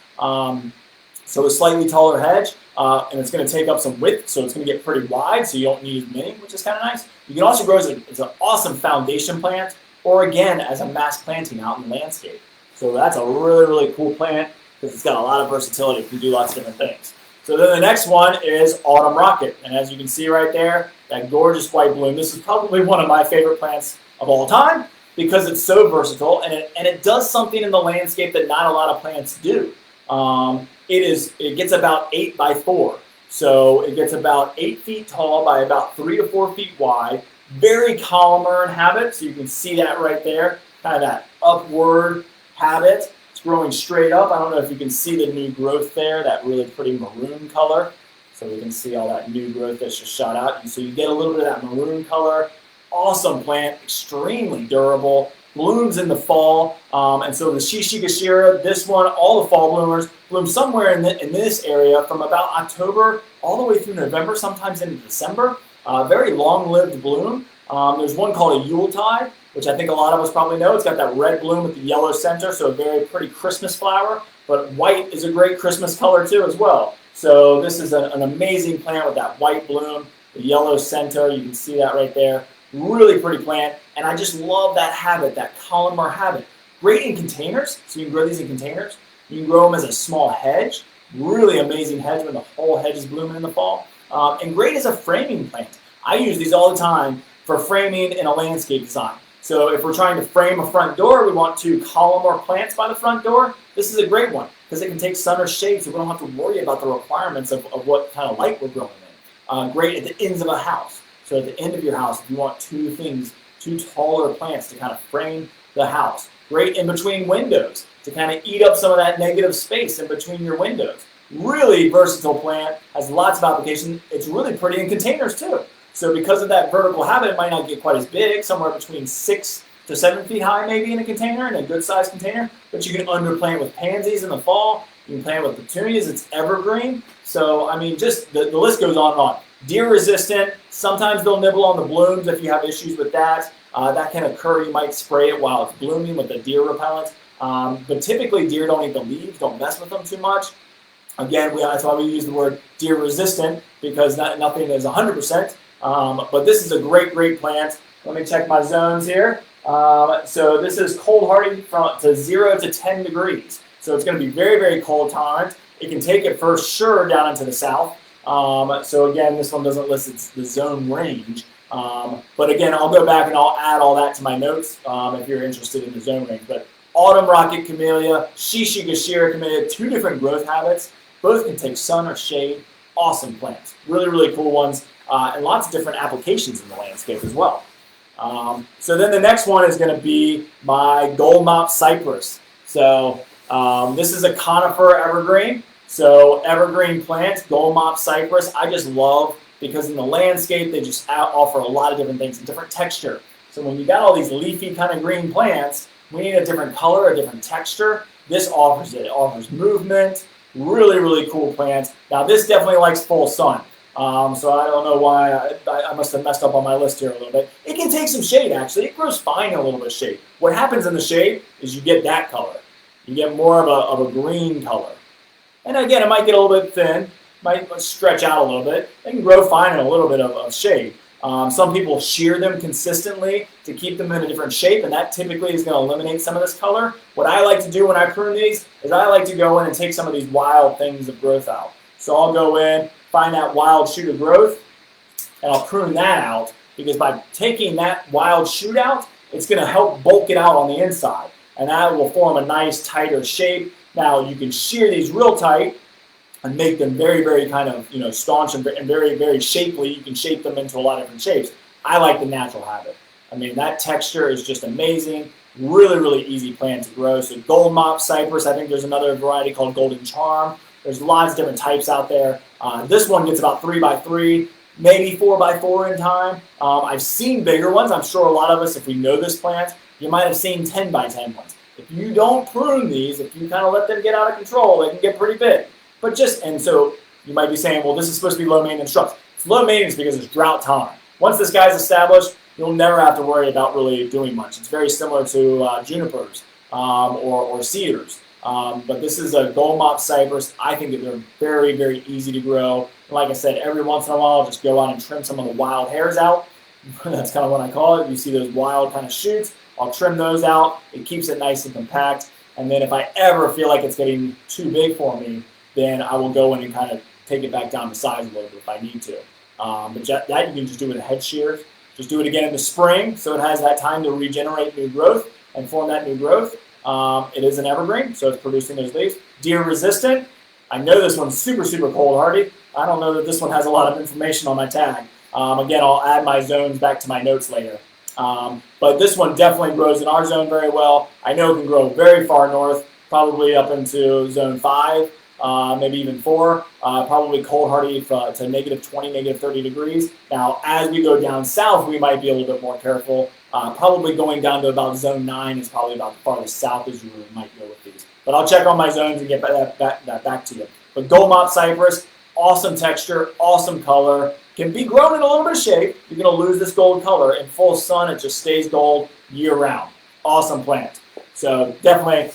So a slightly taller hedge, and it's going to take up some width, so it's going to get pretty wide, so you don't need as many, which is kind of nice. You can also grow as an awesome foundation plant, or again, as a mass planting out in the landscape. So that's a really, really cool plant because it's got a lot of versatility. It can do lots of different things. So then the next one is autumn rocket. And as you can see right there, that gorgeous white bloom. This is probably one of my favorite plants of all time because it's so versatile and it does something in the landscape that not a lot of plants do. It gets about 8 by 4. So it gets about 8 feet tall by about 3 to 4 feet wide. Very columnar in habit, so you can see that right there, kind of that upward habit. It's growing straight up. I don't know if you can see the new growth there, that really pretty maroon color. So we can see all that new growth that's just shot out. And so you get a little bit of that maroon color. Awesome plant, extremely durable. Blooms in the fall. And so the Shishigashira, this one, all the fall bloomers, bloom somewhere in this area from about October all the way through November, sometimes into December. Very long-lived bloom. There's one called a Yuletide, which I think a lot of us probably know. It's got that red bloom with the yellow center, so a very pretty Christmas flower. But white is a great Christmas color too as well. So this is an amazing plant with that white bloom, the yellow center. You can see that right there. Really pretty plant. And I just love that habit, that columnar habit. Great in containers, so you can grow these in containers. You can grow them as a small hedge. Really amazing hedge when the whole hedge is blooming in the fall. And great as a framing plant. I use these all the time for framing in a landscape design. So if we're trying to frame a front door, we want to columnar plants by the front door. This is a great one because it can take sun or shade, so we don't have to worry about the requirements of what kind of light we're growing in. Great at the ends of a house. So at the end of your house, if you want two taller plants to kind of frame the house. Great in between windows to kind of eat up some of that negative space in between your windows. Really versatile plant, has lots of application. It's really pretty in containers too. So because of that vertical habit, it might not get quite as big, somewhere between 6 to 7 feet high maybe in a container, in a good sized container. But you can underplant with pansies in the fall. You can plant with petunias. It's evergreen. So, I mean, just the list goes on and on. Deer resistant. Sometimes they'll nibble on the blooms if you have issues with that. That can occur. You might spray it while it's blooming with the deer repellent. But typically deer don't eat the leaves. Don't mess with them too much. Again, that's why we use the word deer resistant because nothing is 100%. But this is a great plant. Let me check my zones here. So this is cold hardy to 0 to 10 degrees. So it's going to be very cold tolerant. It can take it for sure down into the south. So again, this one doesn't list the zone range. But again, I'll go back and I'll add all that to my notes if you're interested in the zone range. But autumn rocket camellia, Shishigashira camellia, 2 different growth habits. Both can take sun or shade. Awesome plants. Really cool ones. And lots of different applications in the landscape as well. So then the next one is going to be my gold mop cypress. So this is a conifer evergreen. So evergreen plants, gold mop cypress, I just love because in the landscape they just offer a lot of different things, a different texture. So when you got all these leafy kind of green plants, we need a different color, a different texture. This offers it. It offers movement. Really cool plants. Now this definitely likes full sun. So I don't know why I must have messed up on my list here a little bit. It can take some shade actually. It grows fine in a little bit of shade. What happens in the shade is you get that color. You get more of a green color. And again, it might get a little bit thin, might stretch out a little bit. They can grow fine in a little bit of shade. Some people shear them consistently to keep them in a different shape, and that typically is going to eliminate some of this color. What I like to do when I prune these is I like to go in and take some of these wild things of growth out. So I'll go in, find that wild shoot of growth, and I'll prune that out because by taking that wild shoot out, it's going to help bulk it out on the inside, and that will form a nice tighter shape. Now you can shear these real tight and make them very kind of staunch and very shapely. You can shape them into a lot of different shapes. I like the natural habit. I mean that texture is just amazing. Really easy plant to grow. So gold mop cypress. I think there's another variety called golden charm. There's lots of different types out there. This one gets about 3 by 3, maybe 4 by 4 in time. I've seen bigger ones. I'm sure a lot of us, if we know this plant, you might have seen 10 by 10 ones. If you don't prune these, if you kind of let them get out of control, they can get pretty big. And so you might be saying, well, this is supposed to be low maintenance shrubs. It's low maintenance because it's drought tolerant. Once this guy's established, you'll never have to worry about really doing much. It's very similar to junipers or cedars. But this is a gold mop cypress. I think that they're very, very easy to grow. Like I said, every once in a while, I'll just go out and trim some of the wild hairs out. That's kind of what I call it. You see those wild kind of shoots. I'll trim those out. It keeps it nice and compact. And then if I ever feel like it's getting too big for me, then I will go in and kind of take it back down to size a little bit if I need to. But that you can just do with a head shear. Just do it again in the spring, so it has that time to regenerate new growth and form that new growth. It is an evergreen, so it's producing those leaves. Deer resistant. I know this one's super, super cold hardy. I don't know that this one has a lot of information on my tag. Again, I'll add my zones back to my notes later. But this one definitely grows in our zone very well. I know it can grow very far north, probably up into zone 5, maybe even 4. Probably cold hardy to negative 20, negative 30 degrees. Now, as we go down south, we might be a little bit more careful. Probably going down to about zone 9 is probably about the farthest south as you really might go with these. But I'll check on my zones and get that back to you. But gold mop cypress, awesome texture, awesome color. Can be grown in a little bit of shade. You're going to lose this gold color. In full sun, it just stays gold year-round. Awesome plant. So definitely,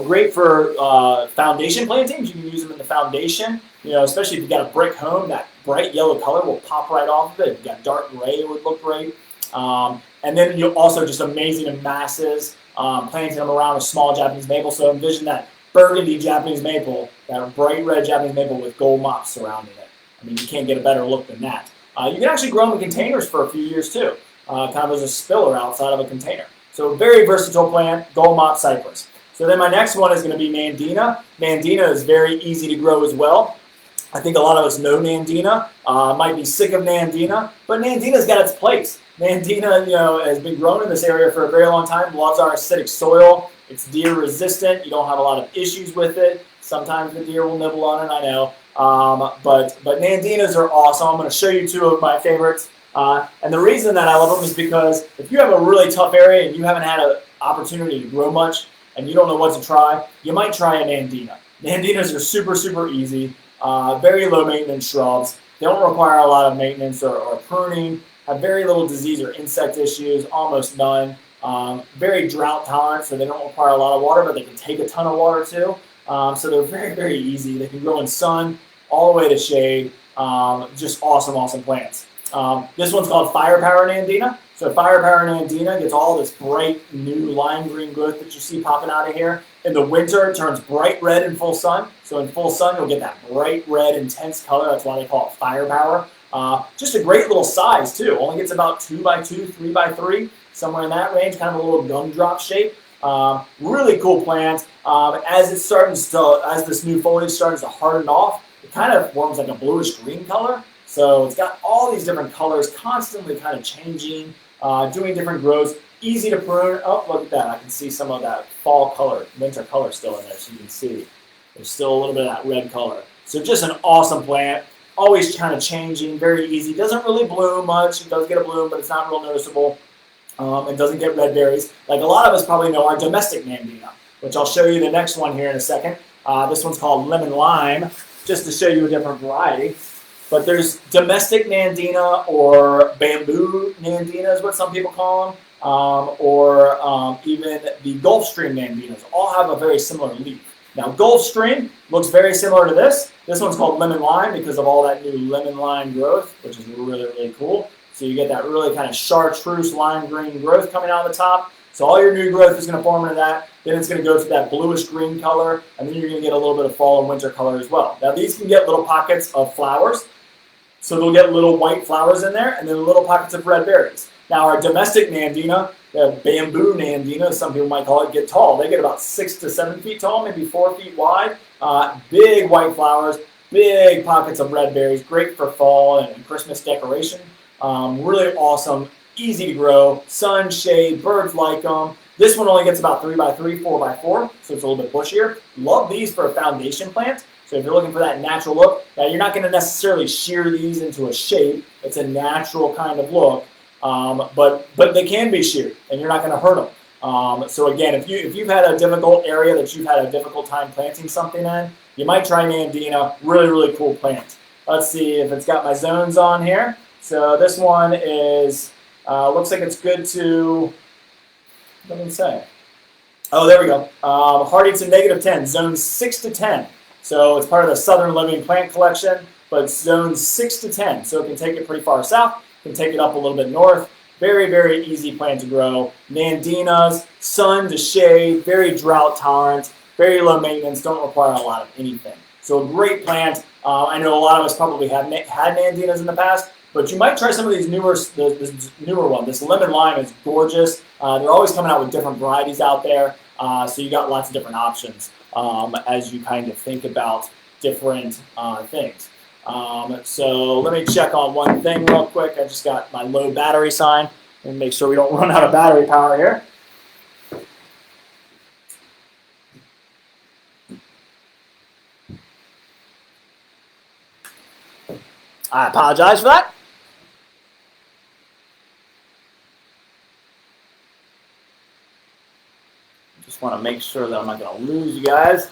great for foundation plantings. You can use them in the foundation. Especially if you've got a brick home, that bright yellow color will pop right off of it. If you've got dark gray, it would look great. And then you're also just amazing in masses, planting them around a small Japanese maple. So envision that burgundy Japanese maple, that bright red Japanese maple with gold mops surrounding it. I mean, you can't get a better look than that. You can actually grow them in containers for a few years too, kind of as a spiller outside of a container. So very versatile plant, gold mop cypress. So then my next one is going to be Nandina. Nandina is very easy to grow as well. I think a lot of us know Nandina, might be sick of Nandina, but Nandina's got its place. Nandina, has been grown in this area for a very long time, loves our acidic soil. It's deer resistant. You don't have a lot of issues with it. Sometimes the deer will nibble on it, I know. But Nandinas are awesome. I'm going to show you 2 of my favorites. And the reason that I love them is because if you have a really tough area and you haven't had an opportunity to grow much and you don't know what to try, you might try a Nandina. Nandinas are super, super easy, very low maintenance shrubs. They don't require a lot of maintenance or pruning, have very little disease or insect issues, almost none. Very drought tolerant, so they don't require a lot of water, but they can take a ton of water too. So they're very, very easy. They can grow in sun all the way to shade. Just awesome, awesome plants. This one's called Firepower Nandina. So Firepower Nandina gets all this bright new lime green growth that you see popping out of here. In the winter, it turns bright red in full sun. So in full sun, you'll get that bright red, intense color. That's why they call it Firepower. Just a great little size too. Only gets about 2 by 2, 3 by 3, somewhere in that range. Kind of a little gumdrop shape. Really cool plant. As this new foliage starts to harden off, it kind of forms like a bluish green color. So it's got all these different colors, constantly kind of changing, doing different growths. Easy to prune. Oh, look at that. I can see some of that fall color, winter color still in there, so you can see there's still a little bit of that red color. So just an awesome plant. Always kind of changing, very easy. Doesn't really bloom much. It does get a bloom, but it's not real noticeable. It doesn't get red berries. Like a lot of us probably know our domestic Nandina, which I'll show you the next one here in a second. This one's called Lemon Lime, just to show you a different variety. But there's domestic Nandina or bamboo Nandina is what some people call them, or even the Gulf Stream Nandinas. All have a very similar leaf. Now Gulf Stream looks very similar to this. This one's called Lemon Lime because of all that new lemon lime growth, which is really, really cool. So you get that really kind of chartreuse lime green growth coming out of the top. So all your new growth is going to form into that. Then it's going to go to that bluish green color, and then you're going to get a little bit of fall and winter color as well. Now these can get little pockets of flowers. So they'll get little white flowers in there, and then little pockets of red berries. Now our domestic Nandina, the bamboo Nandina, some people might call it, get tall. They get about 6 to 7 feet tall, maybe 4 feet wide. Big white flowers, big pockets of red berries, great for fall and Christmas decoration. Really awesome, easy to grow, sun, shade, birds like them. This one only gets about 3 by 3, 4 by 4, so it's a little bit bushier. Love these for a foundation plant. So if you're looking for that natural look, now you're not going to necessarily shear these into a shape. It's a natural kind of look, but they can be sheared, and you're not going to hurt them. So again, if you've had a difficult area that you've had a difficult time planting something in, you might try Nandina. Really, really cool plant. Let's see if it's got my zones on here. So this one is looks like it's good to. What did it say? Oh, there we go. Hardy to -10, zones 6 to 10. So it's part of the Southern Living Plant Collection, but it's zones 6 to 10. So it can take it pretty far south, can take it up a little bit north. Very, very easy plant to grow. Nandinas, sun to shade, very drought tolerant, very low maintenance, don't require a lot of anything. So a great plant. I know a lot of us probably had Nandinas in the past, but you might try some of these this newer one. This lemon lime is gorgeous. They're always coming out with different varieties out there. So you got lots of different options as you kind of think about different things. So let me check on one thing real quick. I just got my low battery sign and make sure we don't run out of battery power here. I apologize for that. Just want to make sure that I'm not going to lose you guys.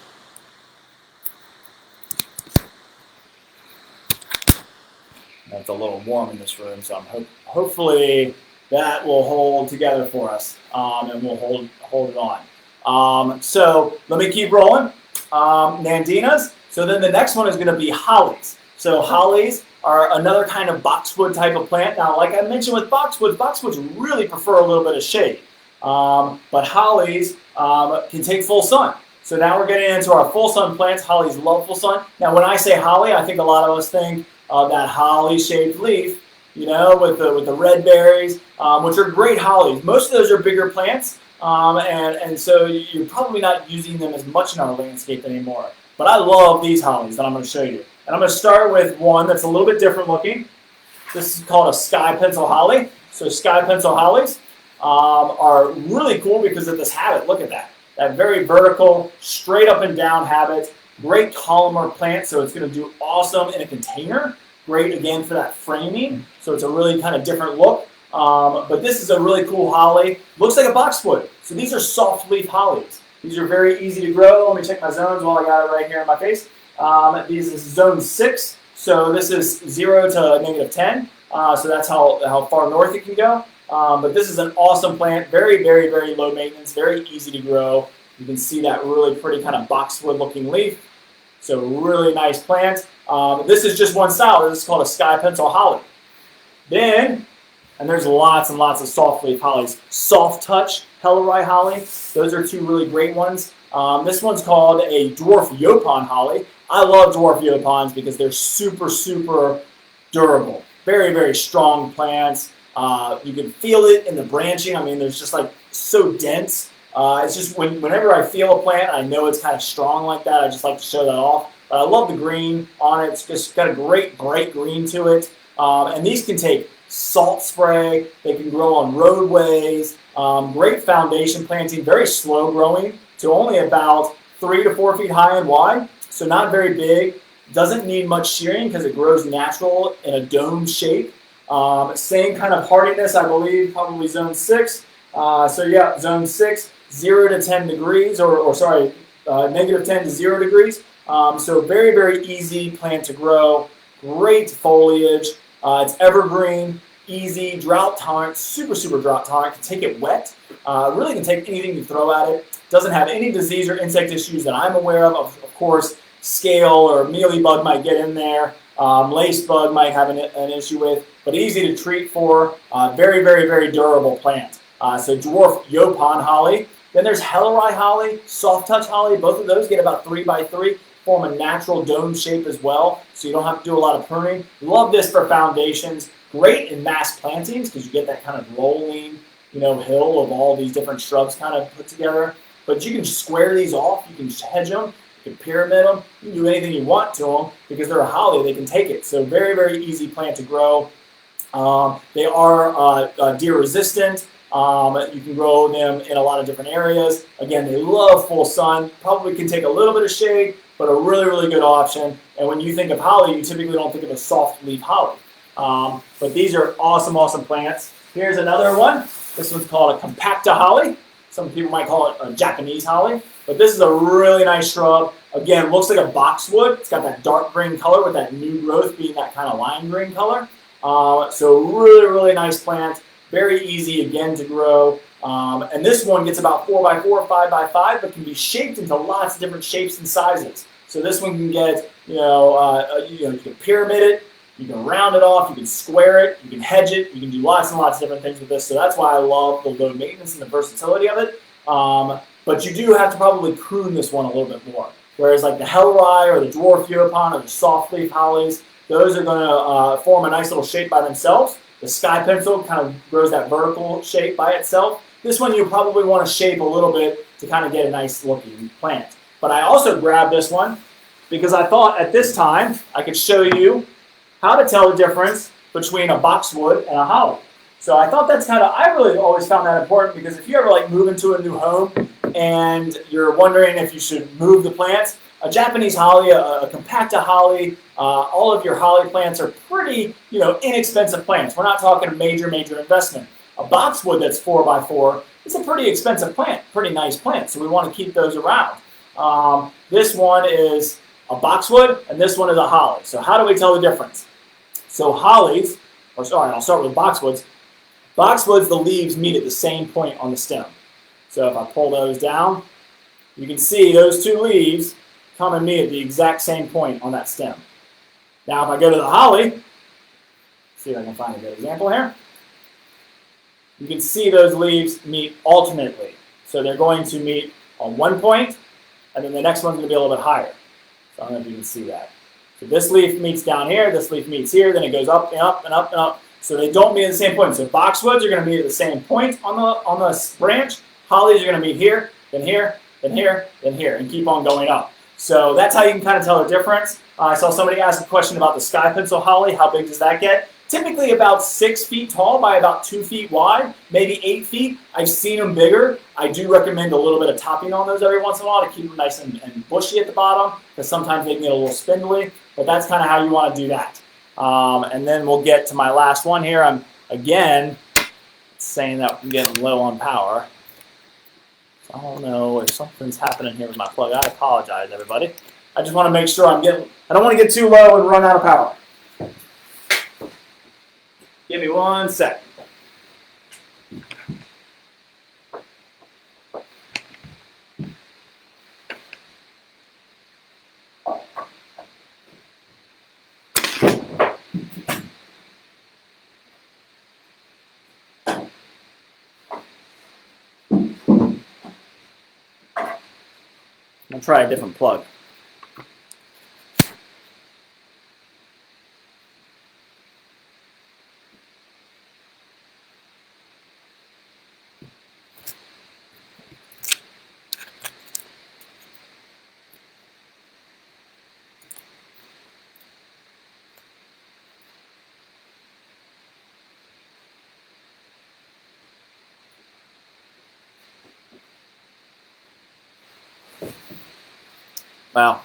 It's a little warm in this room, so I'm hopefully that will hold together for us, and we'll hold it on. So let me keep rolling. Nandinas. So then the next one is going to be hollies. So hollies are another kind of boxwood type of plant. Now, like I mentioned with boxwoods really prefer a little bit of shade. But hollies can take full sun. So now we're getting into our full sun plants. Hollies love full sun. Now, when I say holly, I think a lot of us think of that holly-shaped leaf, you know, with the red berries, which are great hollies. Most of those are bigger plants, and so you're probably not using them as much in our landscape anymore. But I love these hollies that I'm going to show you. And I'm going to start with one that's a little bit different looking. This is called a sky pencil holly. So sky pencil hollies are really cool because of this habit. Look at that. That very vertical, straight up and down habit. Great columnar plant, so it's going to do awesome in a container. Great, again, for that framing. So it's a really kind of different look. But this is a really cool holly. Looks like a boxwood. So these are soft leaf hollies. These are very easy to grow. Let me check my zones while I got it right here in my face. This is zone 6. So this is 0 to -10. So that's how far north it can go. But this is an awesome plant. Very, very, very low maintenance. Very easy to grow. You can see that really pretty kind of boxwood looking leaf. So really nice plant. This is just one style. This is called a sky pencil holly. Then, and there's lots and lots of soft leaf hollies. Soft touch Hellery holly. Those are two really great ones. This one's called a dwarf yaupon holly. I love dwarf yaupons because they're super, super durable. Very, very strong plants. You can feel it in the branching. I mean, there's just like so dense. It's just whenever I feel a plant, I know it's kind of strong like that. I just like to show that off. But I love the green on it. It's just got a great bright green to it. And these can take salt spray. They can grow on roadways. Great foundation planting. Very slow growing to only about 3 to 4 feet high and wide. So not very big. Doesn't need much shearing because it grows natural in a dome shape. Same kind of hardiness, I believe, probably zone 6. So yeah, zone 6, 0 to 10 degrees, -10 to 0 degrees. So very, very easy plant to grow. Great foliage. It's evergreen, easy, drought tolerant, super, super drought tolerant. Can take it wet. Really can take anything you throw at it. Doesn't have any disease or insect issues that I'm aware of. Of course, scale or mealybug might get in there. Lace bug might have an issue with, but easy to treat for. Very, very, very durable plant. So dwarf yaupon holly. Then there's Hellery holly, soft touch holly. Both of those get about 3 by 3, form a natural dome shape as well, so you don't have to do a lot of pruning. Love this for foundations. Great in mass plantings because you get that kind of rolling, hill of all these different shrubs kind of put together. But you can square these off. You can hedge them. You can pyramid them. You can do anything you want to them because they're a holly. They can take it. So very, very easy plant to grow. They are deer resistant. You can grow them in a lot of different areas. Again, they love full sun. Probably can take a little bit of shade, but a really, really good option. And when you think of holly, you typically don't think of a soft leaf holly. But these are awesome, awesome plants. Here's another one. This one's called a compacta holly. Some people might call it a Japanese holly. But this is a really nice shrub. Again, looks like a boxwood. It's got that dark green color with that new growth being that kind of lime green color. So really, really nice plant. Very easy, again, to grow. And this one gets about 4 by 4, 5 by 5, but can be shaped into lots of different shapes and sizes. So this one can get, you can pyramid it, you can round it off, you can square it, you can hedge it, you can do lots and lots of different things with this. So that's why I love the low maintenance and the versatility of it. But you do have to probably prune this one a little bit more. Whereas like the Hellrye or the Dwarf Europon or the soft leaf hollies, those are going to form a nice little shape by themselves. The Sky Pencil kind of grows that vertical shape by itself. This one you probably want to shape a little bit to kind of get a nice looking plant. But I also grabbed this one because I thought at this time I could show you how to tell the difference between a boxwood and a holly. So I thought that's I really always found that important, because if you ever like move into a new home and you're wondering if you should move the plants, a Japanese holly, a compacta holly, all of your holly plants are pretty, inexpensive plants. We're not talking a major investment. A boxwood that's 4 by 4 is a pretty expensive plant, pretty nice plant. So we want to keep those around. This one is a boxwood and this one is a holly. So how do we tell the difference? So hollies, I'll start with boxwoods. Boxwoods, the leaves meet at the same point on the stem. So if I pull those down, you can see those two leaves come and meet at the exact same point on that stem. Now if I go to the holly, see if I can find a good example here. You can see those leaves meet alternately. So they're going to meet on one point, and then the next one's going to be a little bit higher. So I don't know if you can see that. So this leaf meets down here, this leaf meets here, then it goes up and up and up and up. So they don't meet at the same point. So boxwoods are going to meet at the same point on the branch. Hollies are going to meet here, then here, then here, then here, and keep on going up. So that's how you can kind of tell the difference. I saw somebody ask a question about the Sky Pencil holly. How big does that get? Typically about 6 feet tall by about 2 feet wide, maybe 8 feet. I've seen them bigger. I do recommend a little bit of topping on those every once in a while to keep them nice and bushy at the bottom, because sometimes they can get a little spindly, but that's kind of how you want to do that. And then we'll get to my last one here. I'm, again, saying that I'm getting low on power. So I don't know if something's happening here with my plug. I apologize, everybody. I just want to make sure I don't want to get too low and run out of power. Give me 1 sec. I'll try a different plug. Wow.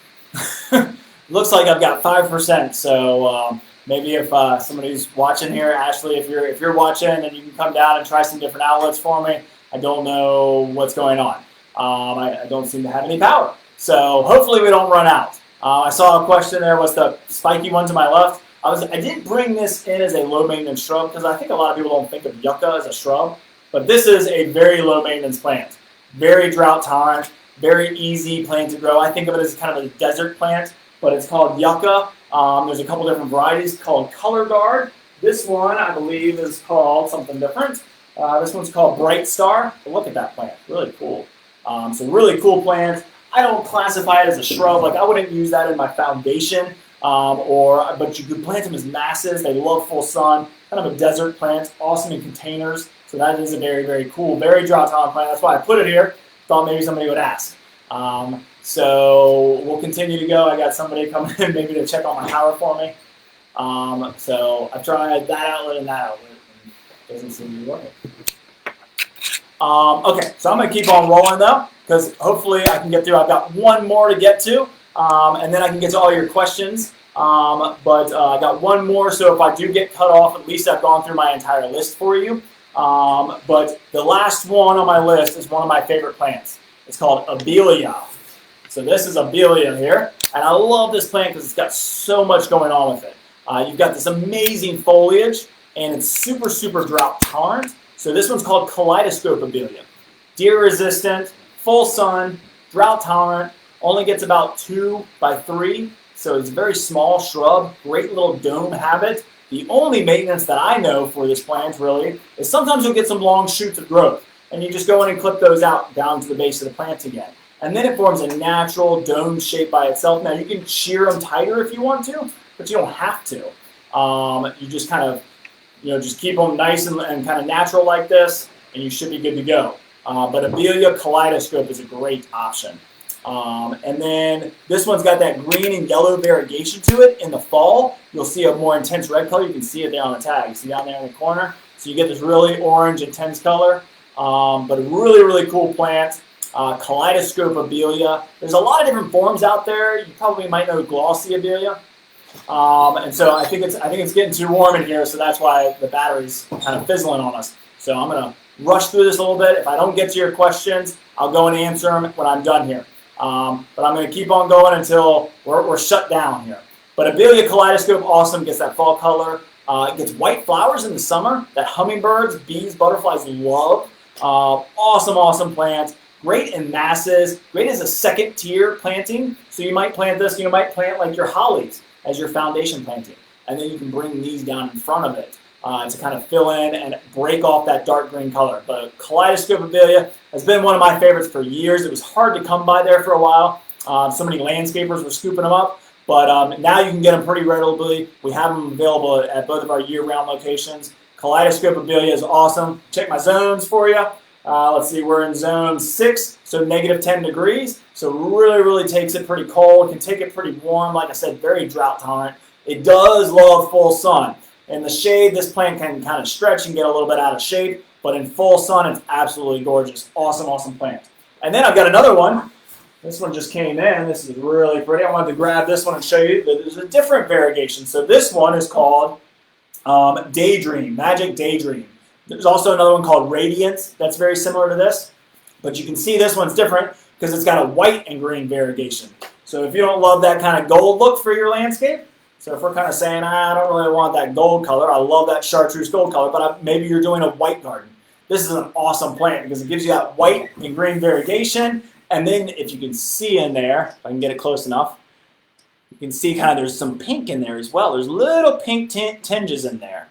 Looks like I've got 5%. So maybe if somebody's watching here, Ashley, if you're watching, and you can come down and try some different outlets for me. I don't know what's going on. I don't seem to have any power. So hopefully we don't run out. I saw a question there. Was the spiky one to my left? I did bring this in as a low maintenance shrub because I think a lot of people don't think of yucca as a shrub, but this is a very low maintenance plant, very drought tolerant. Very easy plant to grow. I think of it as kind of a desert plant, but it's called yucca. There's a couple different varieties called Color Guard. This one, I believe, is called something different. This one's called Bright Star. But look at that plant. Really cool. So really cool plant. I don't classify it as a shrub. Like I wouldn't use that in my foundation. But you could plant them as masses. They love full sun. Kind of a desert plant. Awesome in containers. So that is a very, very cool, very drought tolerant plant. That's why I put it here. Thought maybe somebody would ask. So we'll continue to go. I got somebody coming in maybe to check on my power for me. So I've tried that outlet and that outlet, and it doesn't seem to be working. Okay, so I'm going to keep on rolling though, because hopefully I can get through. I've got one more to get to, and then I can get to all your questions. But I got one more, so if I do get cut off, at least I've gone through my entire list for you. But the last one on my list is one of my favorite plants. It's called Abelia. So this is Abelia here, and I love this plant because it's got so much going on with it. You've got this amazing foliage, and it's super, super drought tolerant. So this one's called kaleidoscope abelia. Deer resistant, full sun, drought tolerant, only gets about 2 by 3. So it's a very small shrub, great little dome habit. The only maintenance that I know for this plant really is sometimes you'll get some long shoots of growth and you just go in and clip those out down to the base of the plant again. And then it forms a natural dome shape by itself. Now you can shear them tighter if you want to, but you don't have to. You just kind of, just keep them nice and kind of natural like this, and you should be good to go. But abelia kaleidoscope is a great option. And then this one's got that green and yellow variegation to it. In the fall, you'll see a more intense red color. You can see it there on the tag. You see down there in the corner. So you get this really orange, intense color. But a really, really cool plant. Kaleidoscope abelia. There's a lot of different forms out there. You probably might know glossy abelia. And so I think it's getting too warm in here, so that's why the battery's kind of fizzling on us. So I'm going to rush through this a little bit. If I don't get to your questions, I'll go and answer them when I'm done here. But I'm going to keep on going until we're shut down here. But abelia kaleidoscope, awesome, gets that fall color. It gets white flowers in the summer that hummingbirds, bees, butterflies love. Awesome, awesome plant. Great in masses. Great as a second tier planting. So you might plant this, you might plant like your hollies as your foundation planting. And then you can bring these down in front of it to kind of fill in and break off that dark green color. But kaleidoscope abelia has been one of my favorites for years. It was hard to come by there for a while. So many landscapers were scooping them up. But now you can get them pretty readily. We have them available at both of our year-round locations. Kaleidoscope abelia is awesome. Check my zones for you. Let's see, we're in zone 6, so negative 10 degrees. So really, really takes it pretty cold. Can take it pretty warm. Like I said, very drought tolerant. It does love full sun. In the shade, this plant can kind of stretch and get a little bit out of shape. But in full sun, it's absolutely gorgeous. Awesome, awesome plant. And then I've got another one. This one just came in. This is really pretty. I wanted to grab this one and show you that there's a different variegation. So this one is called Daydream, Magic Daydream. There's also another one called Radiance that's very similar to this. But you can see this one's different because it's got a white and green variegation. So if you don't love that kind of gold look for your landscape, so if we're kind of saying, I don't really want that gold color, I love that chartreuse gold color, but maybe you're doing a white garden. This is an awesome plant because it gives you that white and green variegation. And then if you can see in there, if I can get it close enough, you can see kind of there's some pink in there as well. There's little pink tinges in there,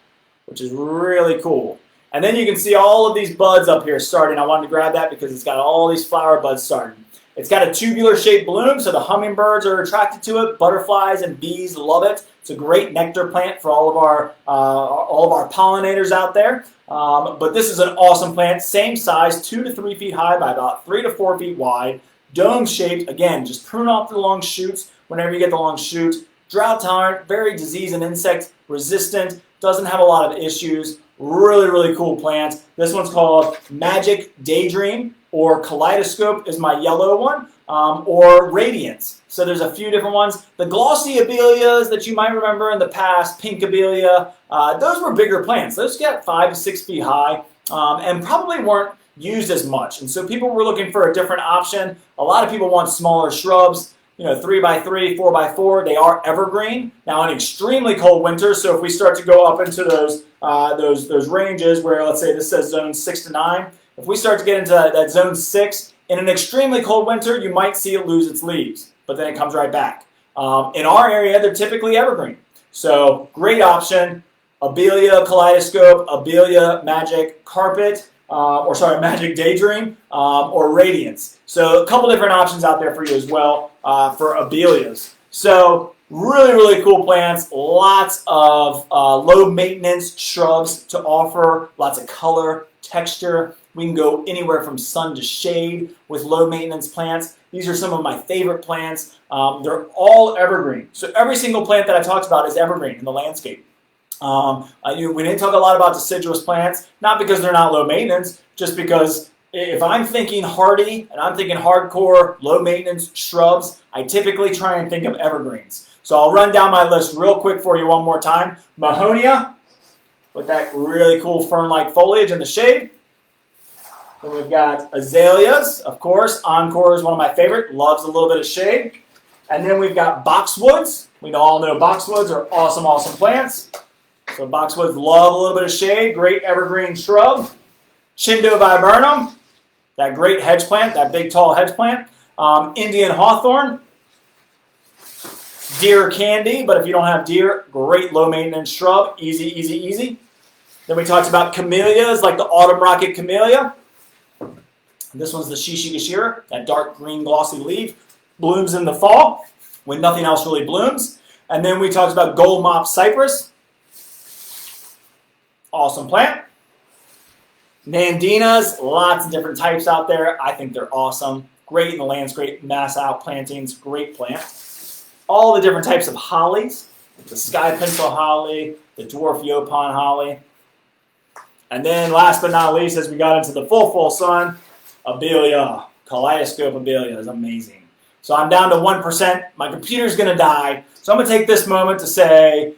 which is really cool. And then you can see all of these buds up here starting. I wanted to grab that because it's got all these flower buds starting. It's got a tubular shaped bloom, so the hummingbirds are attracted to it. Butterflies and bees love it. It's a great nectar plant for all of our pollinators out there. But this is an awesome plant, same size, 2 to 3 feet high by about 3 to 4 feet wide. Dome shaped, again, just prune off the long shoots whenever you get the long shoots. Drought tolerant, very disease and insect resistant, doesn't have a lot of issues. Really, really cool plant. This one's called Magic Daydream, or Kaleidoscope is my yellow one, or Radiance. So there's a few different ones. The glossy abelias that you might remember in the past, pink abelia, those were bigger plants. Those get 5 to 6 feet high and probably weren't used as much. And so people were looking for a different option. A lot of people want smaller shrubs. 3 by 3, 4 by 4, they are evergreen. Now in extremely cold winters, so if we start to go up into those ranges where, let's say this says zone 6 to 9, if we start to get into that zone 6, in an extremely cold winter, you might see it lose its leaves, but then it comes right back. In our area, they're typically evergreen. So great option, abelia kaleidoscope, abelia magic carpet, Magic Daydream, or Radiance. So a couple different options out there for you as well for abelias. So really, really cool plants. Lots of low maintenance shrubs to offer. Lots of color, texture. We can go anywhere from sun to shade with low maintenance plants. These are some of my favorite plants. They're all evergreen. So every single plant that I talked about is evergreen in the landscape. We didn't talk a lot about deciduous plants, not because they're not low maintenance, just because if I'm thinking hardy and I'm thinking hardcore low maintenance shrubs, I typically try and think of evergreens. So I'll run down my list real quick for you one more time. Mahonia, with that really cool fern-like foliage in the shade. Then we've got azaleas, of course. Encore is one of my favorite, loves a little bit of shade. And then we've got boxwoods. We all know boxwoods are awesome, awesome plants. So boxwoods love a little bit of shade, great evergreen shrub. Chindoviburnum, that great hedge plant, that big tall hedge plant. Indian hawthorn, deer candy, but if you don't have deer, great low maintenance shrub, easy, easy, easy. Then we talked about camellias, like the autumn rocket camellia. This one's the shishigashira, that dark green glossy leaf, blooms in the fall when nothing else really blooms. And then we talked about gold mop cypress, awesome plant. Nandinas, lots of different types out there. I think they're awesome. Great in the landscape, mass outplantings, great plant. All the different types of hollies, the sky pencil holly, the dwarf yopon holly. And then last but not least, as we got into the full sun, abelia, kaleidoscope abelia is amazing. So I'm down to 1%. My computer's going to die. So I'm going to take this moment to say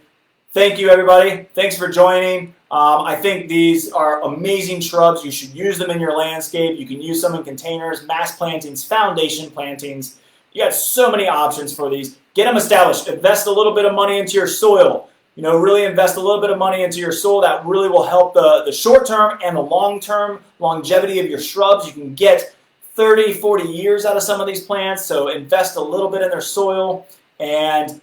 thank you, everybody. Thanks for joining. I think these are amazing shrubs. You should use them in your landscape. You can use them in containers, mass plantings, foundation plantings. You got so many options for these. Get them established. Invest a little bit of money into your soil. You know, really invest a little bit of money into your soil. That really will help the short-term and the long-term longevity of your shrubs. You can get 30, 40 years out of some of these plants, so invest a little bit in their soil and